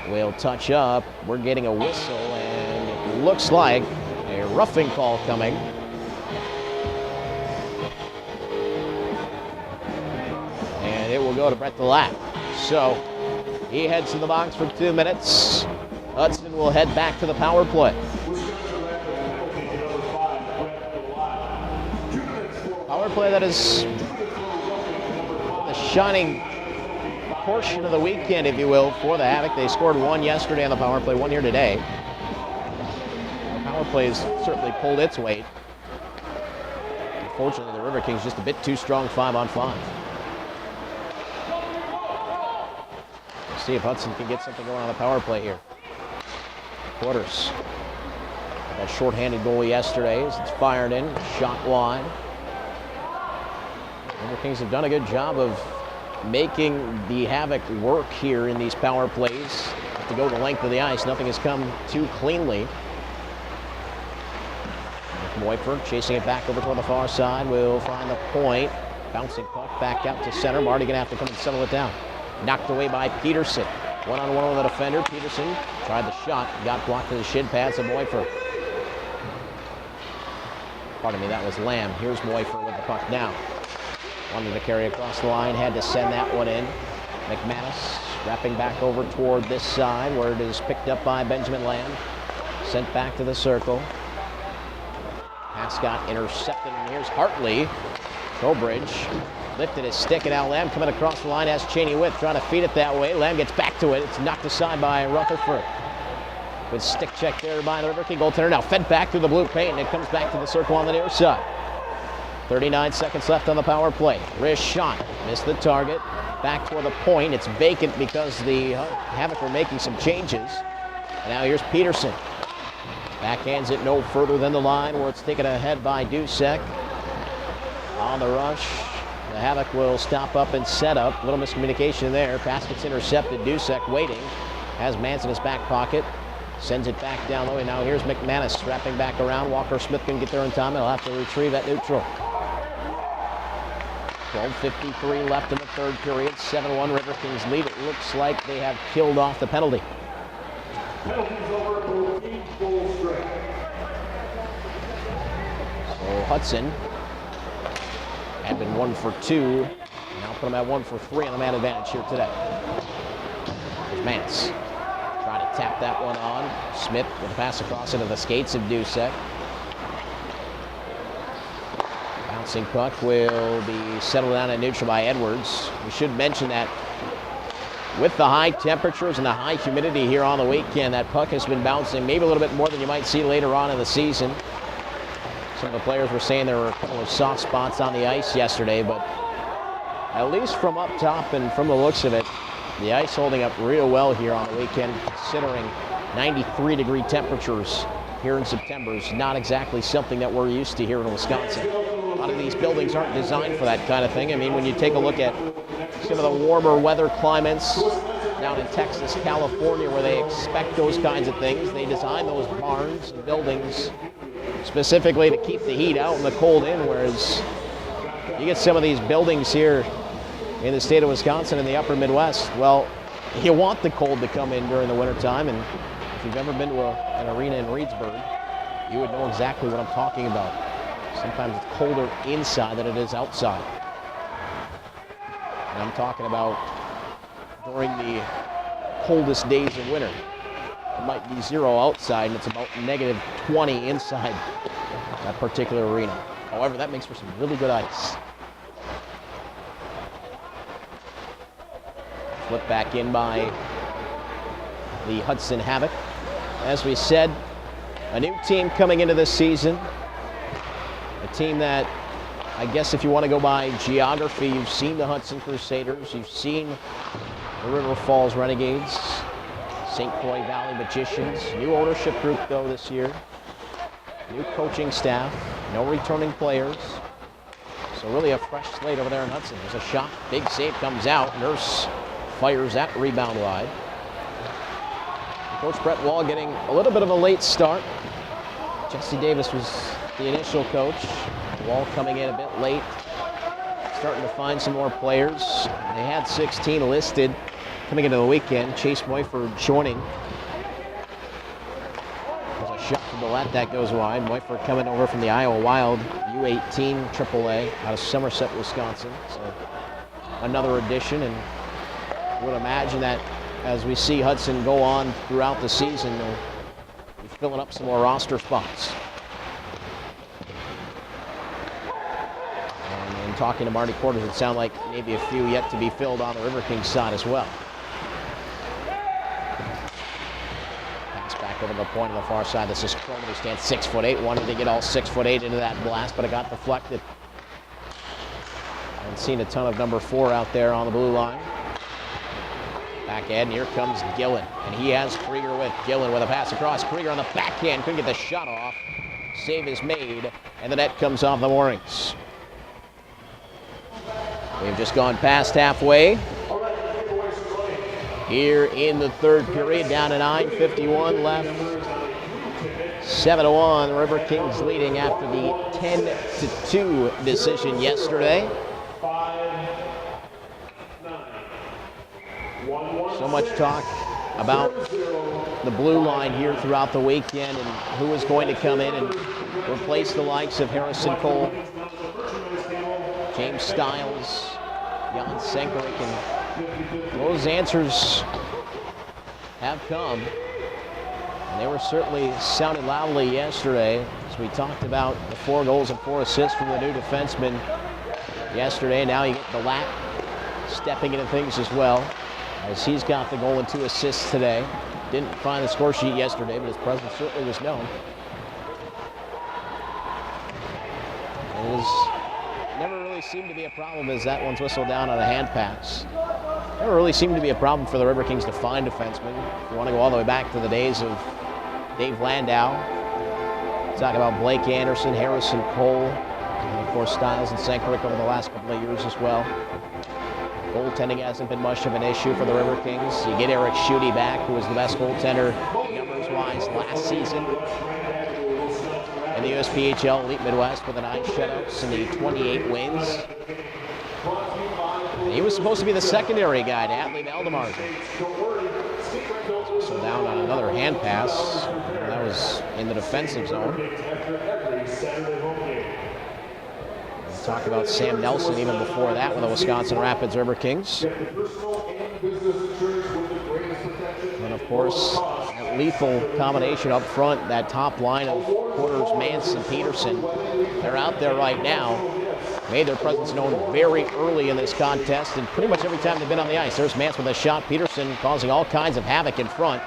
will touch up. We're getting a whistle, and it looks like a roughing call coming. And it will go to Brett the Lat. So he heads to the box for 2 minutes. Hudson will head back to the power play. Power play that is the shining portion of the weekend, if you will, for the Havoc. They scored 1 yesterday on the power play, 1 here today. The power play has certainly pulled its weight. Unfortunately, the River Kings just a bit too strong 5-on-5. Let's see if Hudson can get something going on the power play here. Quarters. That shorthanded goal yesterday as it's fired in, shot wide. The Kings have done a good job of making the Havoc work here in these power plays. To go the length of the ice, nothing has come too cleanly. Moyford chasing it back over toward the far side will find the point. Bouncing puck back out to center. Marty gonna have to come and settle it down. Knocked away by Peterson. One-on-one with the defender. Peterson tried the shot, got blocked to the shin pads of Moyford. Pardon me, that was Lamb. Here's Moyford with the puck now. Wanted to carry across the line, had to send that one in. McManus wrapping back over toward this side where it is picked up by Benjamin Lamb. Sent back to the circle. Pass got intercepted, and here's Hartley. Trowbridge lifted his stick, and now Lamb coming across the line has Cheney with, trying to feed it that way. Lamb gets back to it. It's knocked aside by Rutherford. Good stick check there by the River King goaltender. Now fed back through the blue paint, and it comes back to the circle on the near side. 39 seconds left on the power play. Wrist shot, missed the target. Back toward the point. It's vacant because the Havoc were making some changes. And now here's Peterson. Backhands it no further than the line where it's taken ahead by Dusek. On the rush, the Havoc will stop up and set up. Little miscommunication there. Pass gets intercepted. Dusek waiting. Has Mance in his back pocket. Sends it back down low. And now here's McManus strapping back around. Walker Smith can get there in time. He'll have to retrieve at neutral. 12:53 left in the third period. 7-1 River Kings lead. It looks like they have killed off the penalty. Penalties over for 8 goal stretch. So Hudson had been 1 for 2. Now put him at 1 for 3 on the man advantage here today. There's Mance. Trying to tap that one on. Smith with a pass across into the skates of Dusek. bouncing puck will be settled down and neutral by Edwards. We should mention that with the high temperatures and the high humidity here on the weekend, that puck has been bouncing maybe a little bit more than you might see later on in the season. Some of the players were saying there were a couple of soft spots on the ice yesterday, but at least from up top and from the looks of it, the ice holding up real well here on the weekend, considering 93-degree temperatures here in September is not exactly something that we're used to here in Wisconsin. A lot of these buildings aren't designed for that kind of thing. I mean, when you take a look at some of the warmer weather climates down in Texas, California, where they expect those kinds of things, they design those barns and buildings specifically to keep the heat out and the cold in, whereas you get some of these buildings here in the state of Wisconsin in the upper Midwest, well, you want the cold to come in during the wintertime, and if you've ever been to an arena in Reedsburg, you would know exactly what I'm talking about. Sometimes it's colder inside than it is outside. And I'm talking about during the coldest days of winter. It might be 0 outside and it's about -20 inside that particular arena. However, that makes for some really good ice. Flipped back in by the Hudson Havoc. As we said, a new team coming into this season. A team that, I guess if you want to go by geography, you've seen the Hudson Crusaders, you've seen the River Falls Renegades, St. Croix Valley Magicians. New ownership group though this year. New coaching staff, no returning players. So really a fresh slate over there in Hudson. There's a shot, big save comes out. Nurse fires that rebound wide. Coach Brett Wall getting a little bit of a late start. Jesse Davis was the initial coach. Wall coming in a bit late, starting to find some more players. They had 16 listed coming into the weekend. Chase Moyford joining. There's a shot from the left that goes wide. Moyford coming over from the Iowa Wild, U18 AAA out of Somerset, Wisconsin. So another addition, and I would imagine that as we see Hudson go on throughout the season, they'll be filling up some more roster spots. And talking to Marty Quarters, it sounds like maybe a few yet to be filled on the Riverkings side as well. Pass back over the point on the far side. This is Cronin, who stands 6'8", wanted to get all 6'8" into that blast, but it got deflected. Haven't seen a ton of number 4 out there on the blue line. Back end, here comes Gillen, and he has Krieger with Gillen with a pass across. Krieger on the backhand, couldn't get the shot off. Save is made, and the net comes off the moorings. We've just gone past halfway here in the third period, down to 9:51 left. 7-1, the Riverkings leading after the 10-2 decision yesterday. So much talk about the blue line here throughout the weekend and who is going to come in and replace the likes of Harrison Cole, James Stiles, Jan Senkerik, and those answers have come. And they were certainly sounded loudly yesterday as we talked about the 4 goals and 4 assists from the new defenseman yesterday. Now you get the Lat stepping into things as well, as he's got the goal and 2 assists today. Didn't find the score sheet yesterday, but his presence certainly was known. It was never really seemed to be a problem as that one's whistled down on a hand pass. Never really seemed to be a problem for the Riverkings to find defensemen. If you want to go all the way back to the days of Dave Landau, talk about Blake Anderson, Harrison Cole, and of course Stiles and Senkerik over the last couple of years as well. Goaltending hasn't been much of an issue for the Riverkings. You get Eric Schutte back, who was the best goaltender numbers-wise last season in the USPHL Elite Midwest with the 9 shutouts and the 28 wins. And he was supposed to be the secondary guy to Atlee Valdemar. So down on another hand pass. That was in the defensive zone. Talk about Sam Nelson even before that with the Wisconsin Rapids Riverkings. And of course, that lethal combination up front, that top line of Quarters, Manson, Peterson, they're out there right now. made their presence known very early in this contest, and pretty much every time they've been on the ice. There's Mance with a shot. Peterson causing all kinds of havoc in front.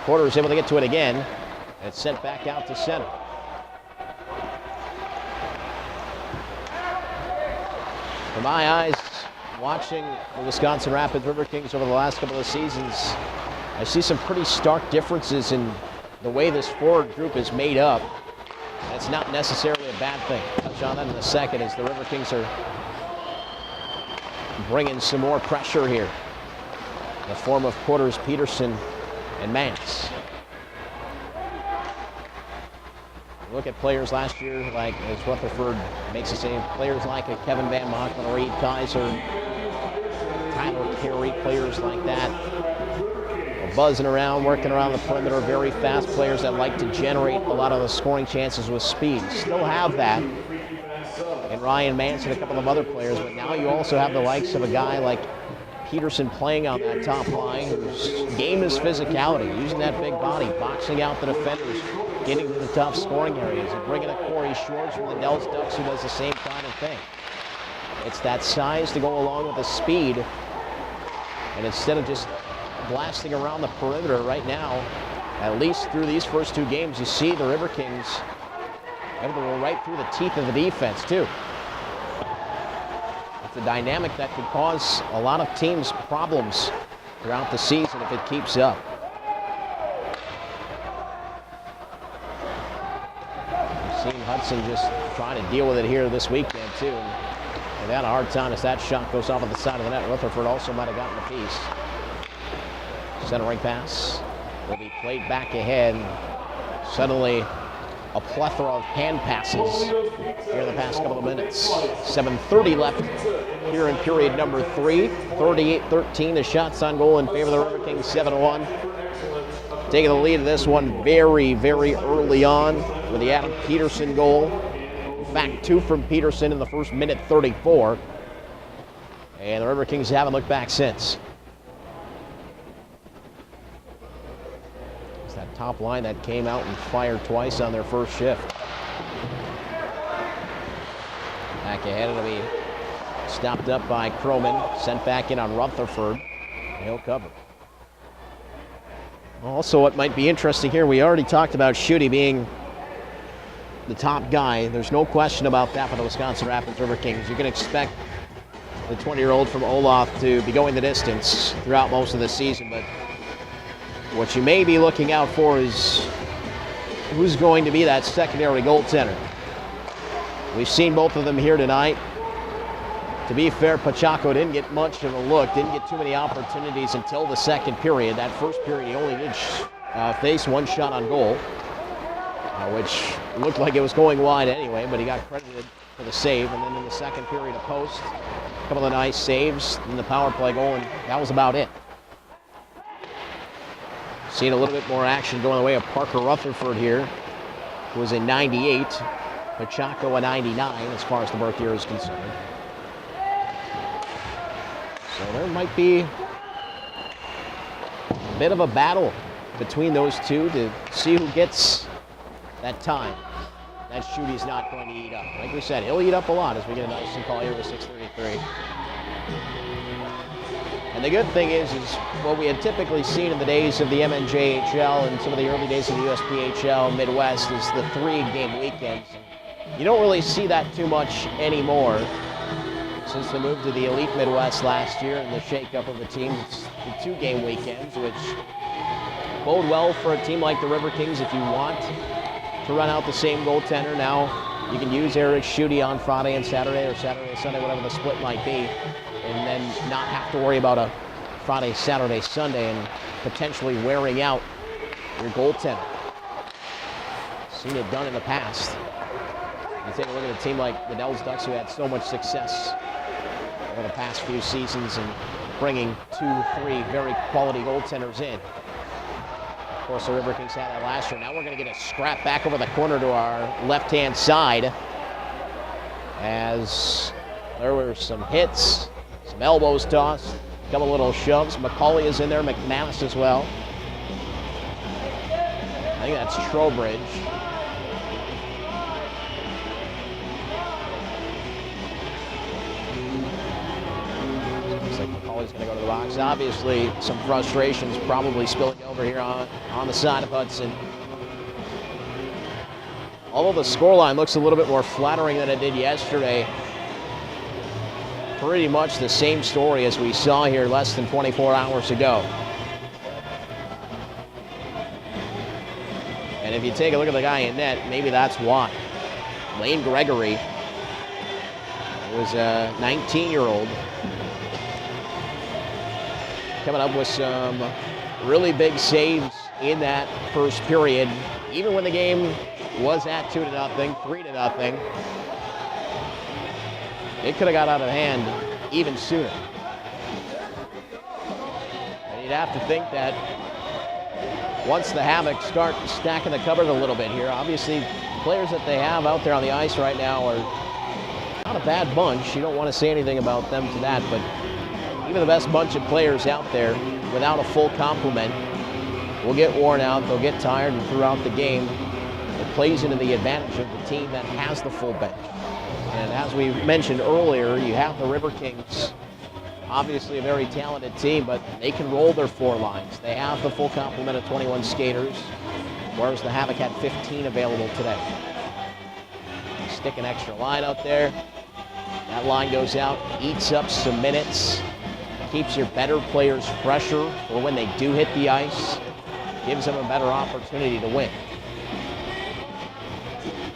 Porter is able to get to it again, and it's sent back out to center. For my eyes, watching the Wisconsin Rapids Riverkings over the last couple of seasons, I see some pretty stark differences in the way this forward group is made up. That's not necessarily a bad thing. I'll touch on that in a second as the Riverkings are bringing some more pressure here in the form of Porters, Peterson, and Mance. Look at players last year, like as Rutherford makes the same, players like a Kevin Van Machelen, Reed Kaiser, Tyler Carey, players like that. Buzzing around, working around the perimeter, very fast players that like to generate a lot of the scoring chances with speed. Still have that in Ryan Mance and a couple of other players, but now you also have the likes of a guy like Peterson playing on that top line, whose game is physicality, using that big body, boxing out the defenders, getting to the tough scoring areas, and bringing a Corey Schwartz from the Dells Ducks who does the same kind of thing. It's that size to go along with the speed, and instead of just blasting around the perimeter right now, at least through these first two games, you see the Riverkings able to go right through the teeth of the defense too. It's a dynamic that could cause a lot of teams problems throughout the season if it keeps up. We've seen Hudson just trying to deal with it here this weekend too, and they had a hard time as that shot goes off at the side of the net. Rutherford also might have gotten a piece. Centering pass will be played back ahead. Suddenly, a plethora of hand passes here in the past couple of minutes. 7:30 left here in period number 3. 38-13, the shots on goal in favor of the Riverkings, 7-1. Taking the lead in this one very, very early on with the Adam Peterson goal. In fact, 2 from Peterson in the first minute 34. And the Riverkings haven't looked back since. That top line that came out and fired twice on their first shift. Back ahead, it'll be stopped up by Croman, sent back in on Rutherford, and he'll cover. Also, what might be interesting here, we already talked about Schutte being the top guy. There's no question about that for the Wisconsin Rapids Riverkings. You can expect the 20-year-old from Olaf to be going the distance throughout most of the season, but what you may be looking out for is who's going to be that secondary goaltender. We've seen both of them here tonight. To be fair, Pacheco didn't get much of a look, didn't get too many opportunities until the second period. That first period, he only did face one shot on goal, which looked like it was going wide anyway, but he got credited for the save. And then in the second period, a post, a couple of nice saves, and the power play goal, and that was about it. Seeing a little bit more action going the way of Parker Rutherford here, who was a 98, Pacheco a 99 as far as the birth year is concerned. So there might be a bit of a battle between those two to see who gets that time. That Schutte's not going to eat up. Like we said, he'll eat up a lot as we get a nice call here with 6:33. And the good thing is what we had typically seen in the days of the MNJHL and some of the early days of the USPHL Midwest is the 3-game weekends. You don't really see that too much anymore since the move to the Elite Midwest last year and the shakeup of the team. It's the 2-game weekends, which bode well for a team like the Riverkings if you want to run out the same goaltender. Now you can use Eric Schutte on Friday and Saturday, or Saturday and Sunday, whatever the split might be, and then not have to worry about a Friday, Saturday, Sunday, and potentially wearing out your goaltender. Seen it done in the past. You take a look at a team like the Dells Ducks, who had so much success over the past few seasons and bringing 2-3 very quality goaltenders in. Of course, the Riverkings had that last year. Now we're going to get a scrap back over the corner to our left-hand side as there were some hits, some elbows tossed, a couple little shoves. McCauley is in there, McManus as well. I think that's Trowbridge. Looks like McCauley's going to go to the box. Obviously, some frustrations probably spilling over here on the side of Hudson. Although the scoreline looks a little bit more flattering than it did yesterday, pretty much the same story as we saw here less than 24 hours ago. And if you take a look at the guy in net, maybe that's why. Lane Gregory was a 19-year-old coming up with some really big saves in that first period, even when the game was at 2-0, 3-0. It could have got out of hand even sooner. And you'd have to think that once the Havoc start stacking the cupboard a little bit here, obviously the players that they have out there on the ice right now are not a bad bunch. You don't want to say anything about them to that, but even the best bunch of players out there without a full complement will get worn out, they'll get tired, and throughout the game, it plays into the advantage of the team that has the full bench. And as we mentioned earlier, you have the Riverkings, obviously a very talented team, but they can roll their four lines. They have the full complement of 21 skaters, whereas the Havoc had 15 available today. Stick an extra line out there. That line goes out, eats up some minutes, keeps your better players fresher for when they do hit the ice, gives them a better opportunity to win.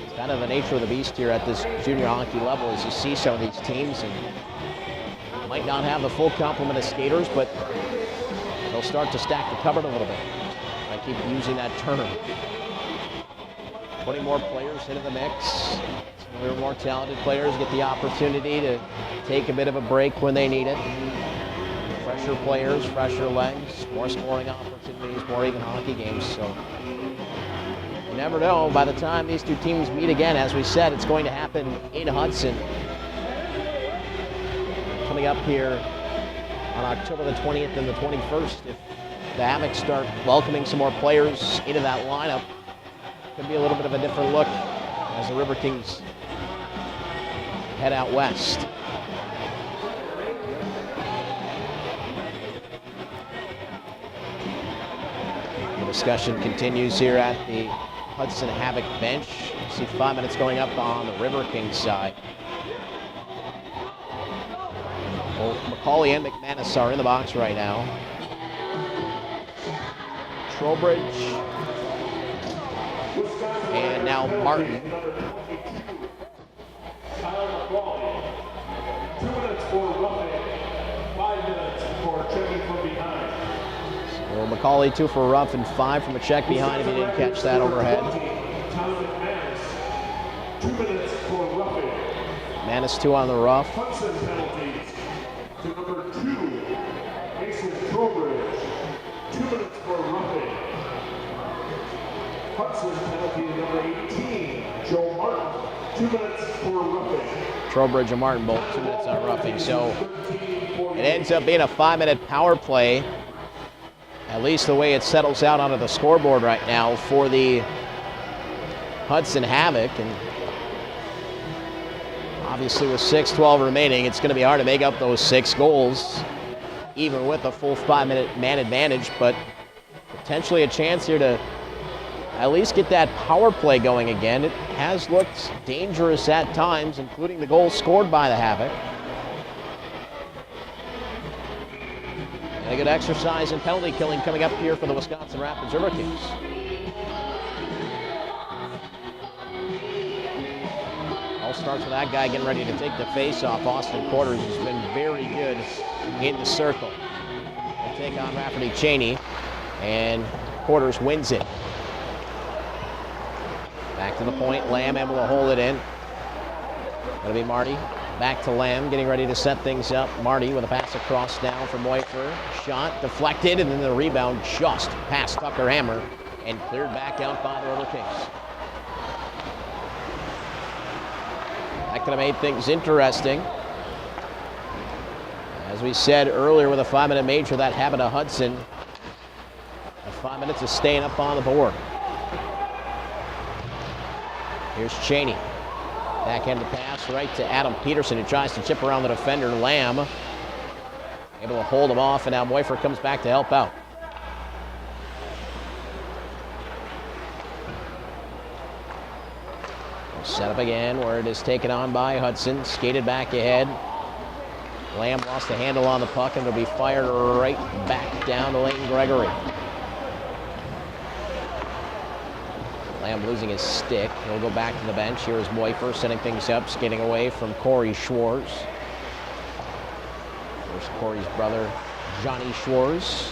It's kind of the nature of the beast here at this junior hockey level as you see some of these teams and might not have the full complement of skaters, but they'll start to stack the cupboard a little bit. I keep using that term. Putting more players into the mix. Some of the more talented players get the opportunity to take a bit of a break when they need it. Fresher players, fresher legs, more scoring opportunities, more even hockey games. So you never know. By the time these two teams meet again, as we said, it's going to happen in Hudson. Coming up here on October the 20th and the 21st, if the Havoc start welcoming some more players into that lineup, could be a little bit of a different look as the Riverkings head out west. The discussion continues here at the Hudson Havoc bench. You see 5 minutes going up on the Riverkings side. Both McCauley and McManus are in the box right now. Trowbridge and now Martin. 2 minutes for roughing, 5 minutes for checking from behind. So McCauley 2 for a rough and 5 from a check behind if you didn't catch that overhead. 2 minutes for roughing. Manus 2 on the rough. Hudson penalties to number 2, Mason Trowbridge. 2 minutes for roughing. Hudson penalty to number 18, Joe Martin. 2 minutes for roughing. Trowbridge and Martin both 2 minutes on roughing. So it ends up being a 5-minute power play, at least the way it settles out onto the scoreboard right now for the Hudson Havoc. And obviously with 6:12 remaining, it's going to be hard to make up those 6 goals, even with a full 5-minute man advantage, but potentially a chance here to at least get that power play going again. It has looked dangerous at times, including the goal scored by the Havoc. And a good exercise in penalty killing coming up here for the Wisconsin Rapids Riverkings. All starts with that guy getting ready to take the face-off. Austin Quarters has been very good in the circle. They take on Rafferty Cheney, and Quarters wins it. Back to the point, Lamb able to hold it in. That'll be Marty. Back to Lamb, getting ready to set things up. Marty with a pass across now from Moifer. Shot deflected, and then the rebound just past Tucker Hammer and cleared back out by the Riverkings. That could have made things interesting. As we said earlier with a 5-minute major, that happened to Hudson. 5 minutes of staying up on the board. Here's Cheney. Backhanded pass right to Adam Peterson, who tries to chip around the defender, Lamb. Able to hold him off, and now Moifert comes back to help out. Set up again where it is taken on by Hudson. Skated back ahead. Lamb lost the handle on the puck, and it'll be fired right back down to Leighton Gregory. Lamb losing his stick. He'll go back to the bench. Here's Moifert setting things up, skating away from Corey Schwarz. There's Corey's brother, Johnny Schwarz,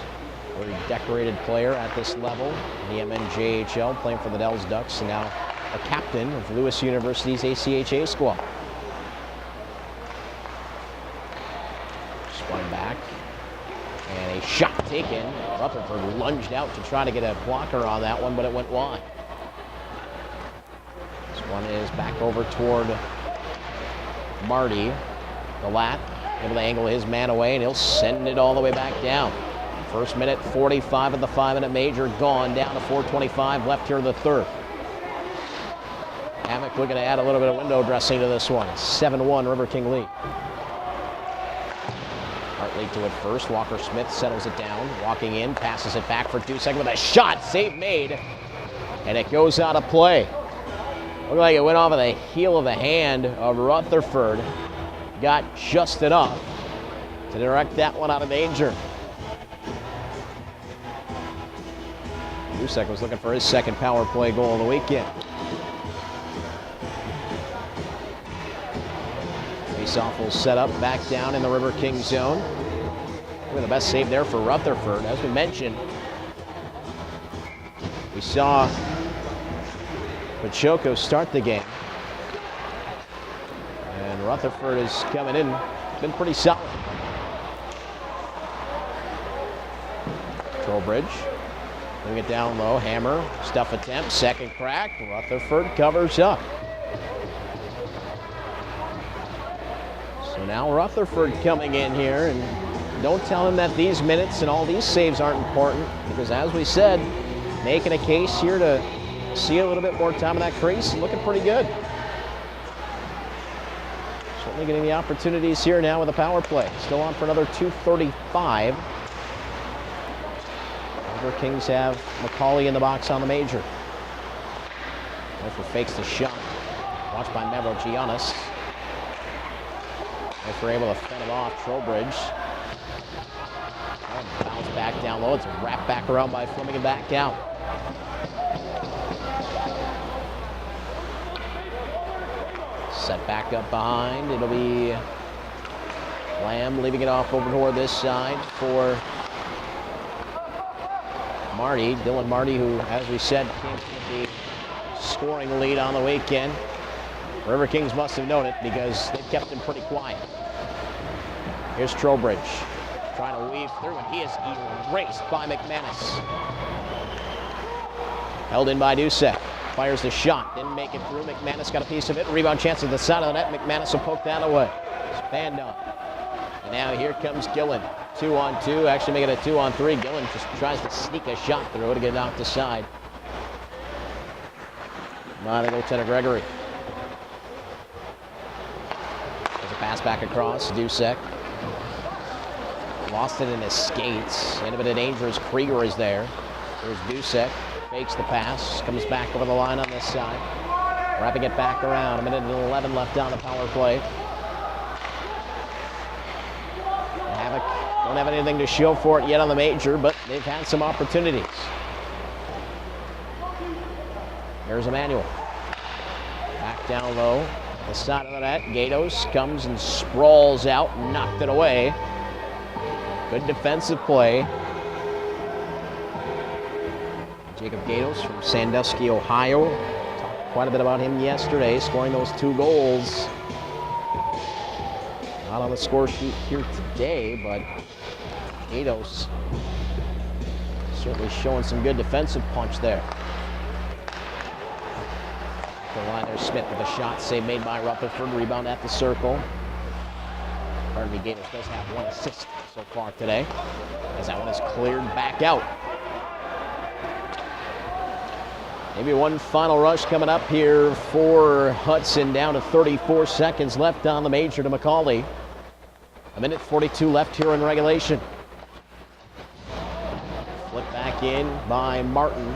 a very decorated player at this level in the MNJHL, playing for the Dells Ducks, and now a captain of Lewis University's ACHA squad. Spun back, and a shot taken. Rutherford lunged out to try to get a blocker on that one, but it went wide. This one is back over toward Marty. The lat, able to angle his man away, and he'll send it all the way back down. First minute, 45 of the 5-minute major gone, down to 4:25 left here in the third. Hammock looking to add a little bit of window dressing to this one. 7-1 River King lead. Hartley to it first. Walker Smith settles it down. Walking in, passes it back for Dusek with a shot. Save made. And it goes out of play. Looked like it went off of the heel of the hand of Rutherford. Got just enough to direct that one out of danger. Dusek was looking for his second power play goal of the weekend. Faceoff will set up back down in the River King zone. Look at the best save there for Rutherford. As we mentioned, we saw Pachoco start the game. And Rutherford is coming in, been pretty solid. Trowbridge, moving it down low, hammer, stuff attempt, second crack. Rutherford covers up. So now Rutherford coming in here, and don't tell him that these minutes and all these saves aren't important, because as we said, making a case here to see a little bit more time in that crease, looking pretty good. Certainly getting the opportunities here now with a power play. Still on for another 2:35. River Kings have McCauley in the box on the major. Moifert fakes the shot. Watched by Mavrogiannis. If we're able to fend him off, Trowbridge. Bounce back down low. It's a wrap back around by Fleming and back out. Set back up behind. It'll be Lamb leaving it off over toward this side for Marty. Dylan Marty, who, as we said, came with the scoring lead on the weekend. River Kings must have known it because they've kept him pretty quiet. Here's Trowbridge trying to weave through, and he is erased by McManus. Held in by Dusek. Fires the shot, didn't make it through. McManus got a piece of it. Rebound chance at the side of the net. McManus will poke that away. Spanned up. And now here comes Gillen. 2-on-2, actually making it a 2-on-3. Gillen just tries to sneak a shot through to get knocked aside. By the goaltender Gregory. There's a pass back across. Dusek. Lost it in his skates. End of it dangerous. Krieger is there. There's Dusek. Fakes the pass. Comes back over the line on this side. Wrapping it back around. 1:11 left on the power play. Havoc don't have anything to show for it yet on the major, but they've had some opportunities. Here's Emmanuel. Back down low. The side of the net. Gatos comes and sprawls out. Knocked it away. Good defensive play. Jacob Gatos from Sandusky, Ohio. Talked quite a bit about him yesterday, scoring those 2 goals. Not on the score sheet here today, but Gatos certainly showing some good defensive punch there. The line there, Smith with a shot, save made by Rutherford, rebound at the circle. Pardon me, Gatos does have 1 assist so far today, as that one is cleared back out. Maybe one final rush coming up here for Hudson, down to 34 seconds left on the major to McCauley. A minute 42 left here in regulation. Flip back in by Martin.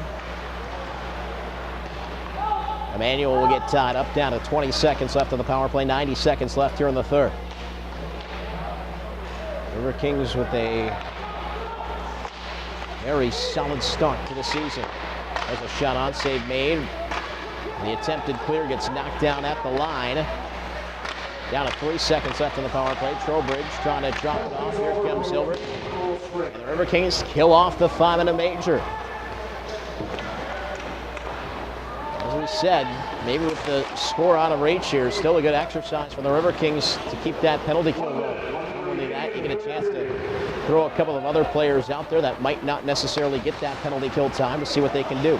Emmanuel will get tied up, down to 20 seconds left on the power play, 90 seconds left here in the third. Riverkings with a very solid start to the season. There's a shot on, save made. The attempted clear gets knocked down at the line. Down to 3 seconds left on the power play. Trowbridge trying to drop it off. Here comes Hilbert. And the Riverkings kill off the 5-minute major. As we said, maybe with the score out of reach here, still a good exercise for the Riverkings to keep that penalty kill roll. Not only that, you get a chance to throw a couple of other players out there that might not necessarily get that penalty kill time to see what they can do.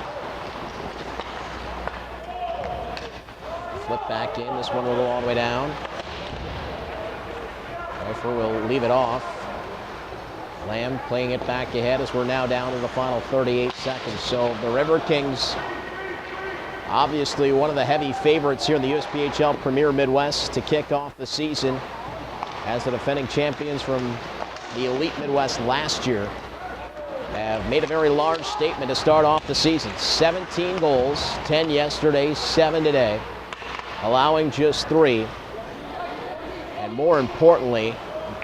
Flip back in. This one will go all the way down. Pfeiffer will leave it off. Lamb playing it back ahead as we're now down to the final 38 seconds. So the Riverkings, obviously one of the heavy favorites here in the USPHL Premier Midwest to kick off the season as the defending champions from the Elite Midwest last year, have made a very large statement to start off the season. 17 goals, 10 yesterday, 7 today, allowing just 3. And more importantly,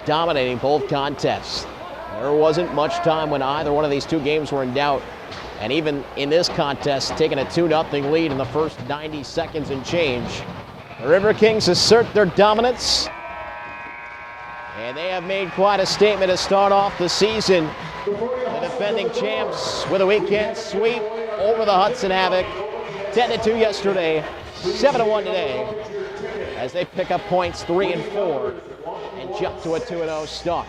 dominating both contests. There wasn't much time when either one of these two games were in doubt. And even in this contest, taking a 2-0 lead in the first 90 seconds and change. The Riverkings assert their dominance. And they have made quite a statement to start off the season. The defending champs with a weekend sweep over the Hudson Havoc. 10-2 yesterday, 7-1 today, as they pick up points 3 and 4 and jump to a 2-0 start.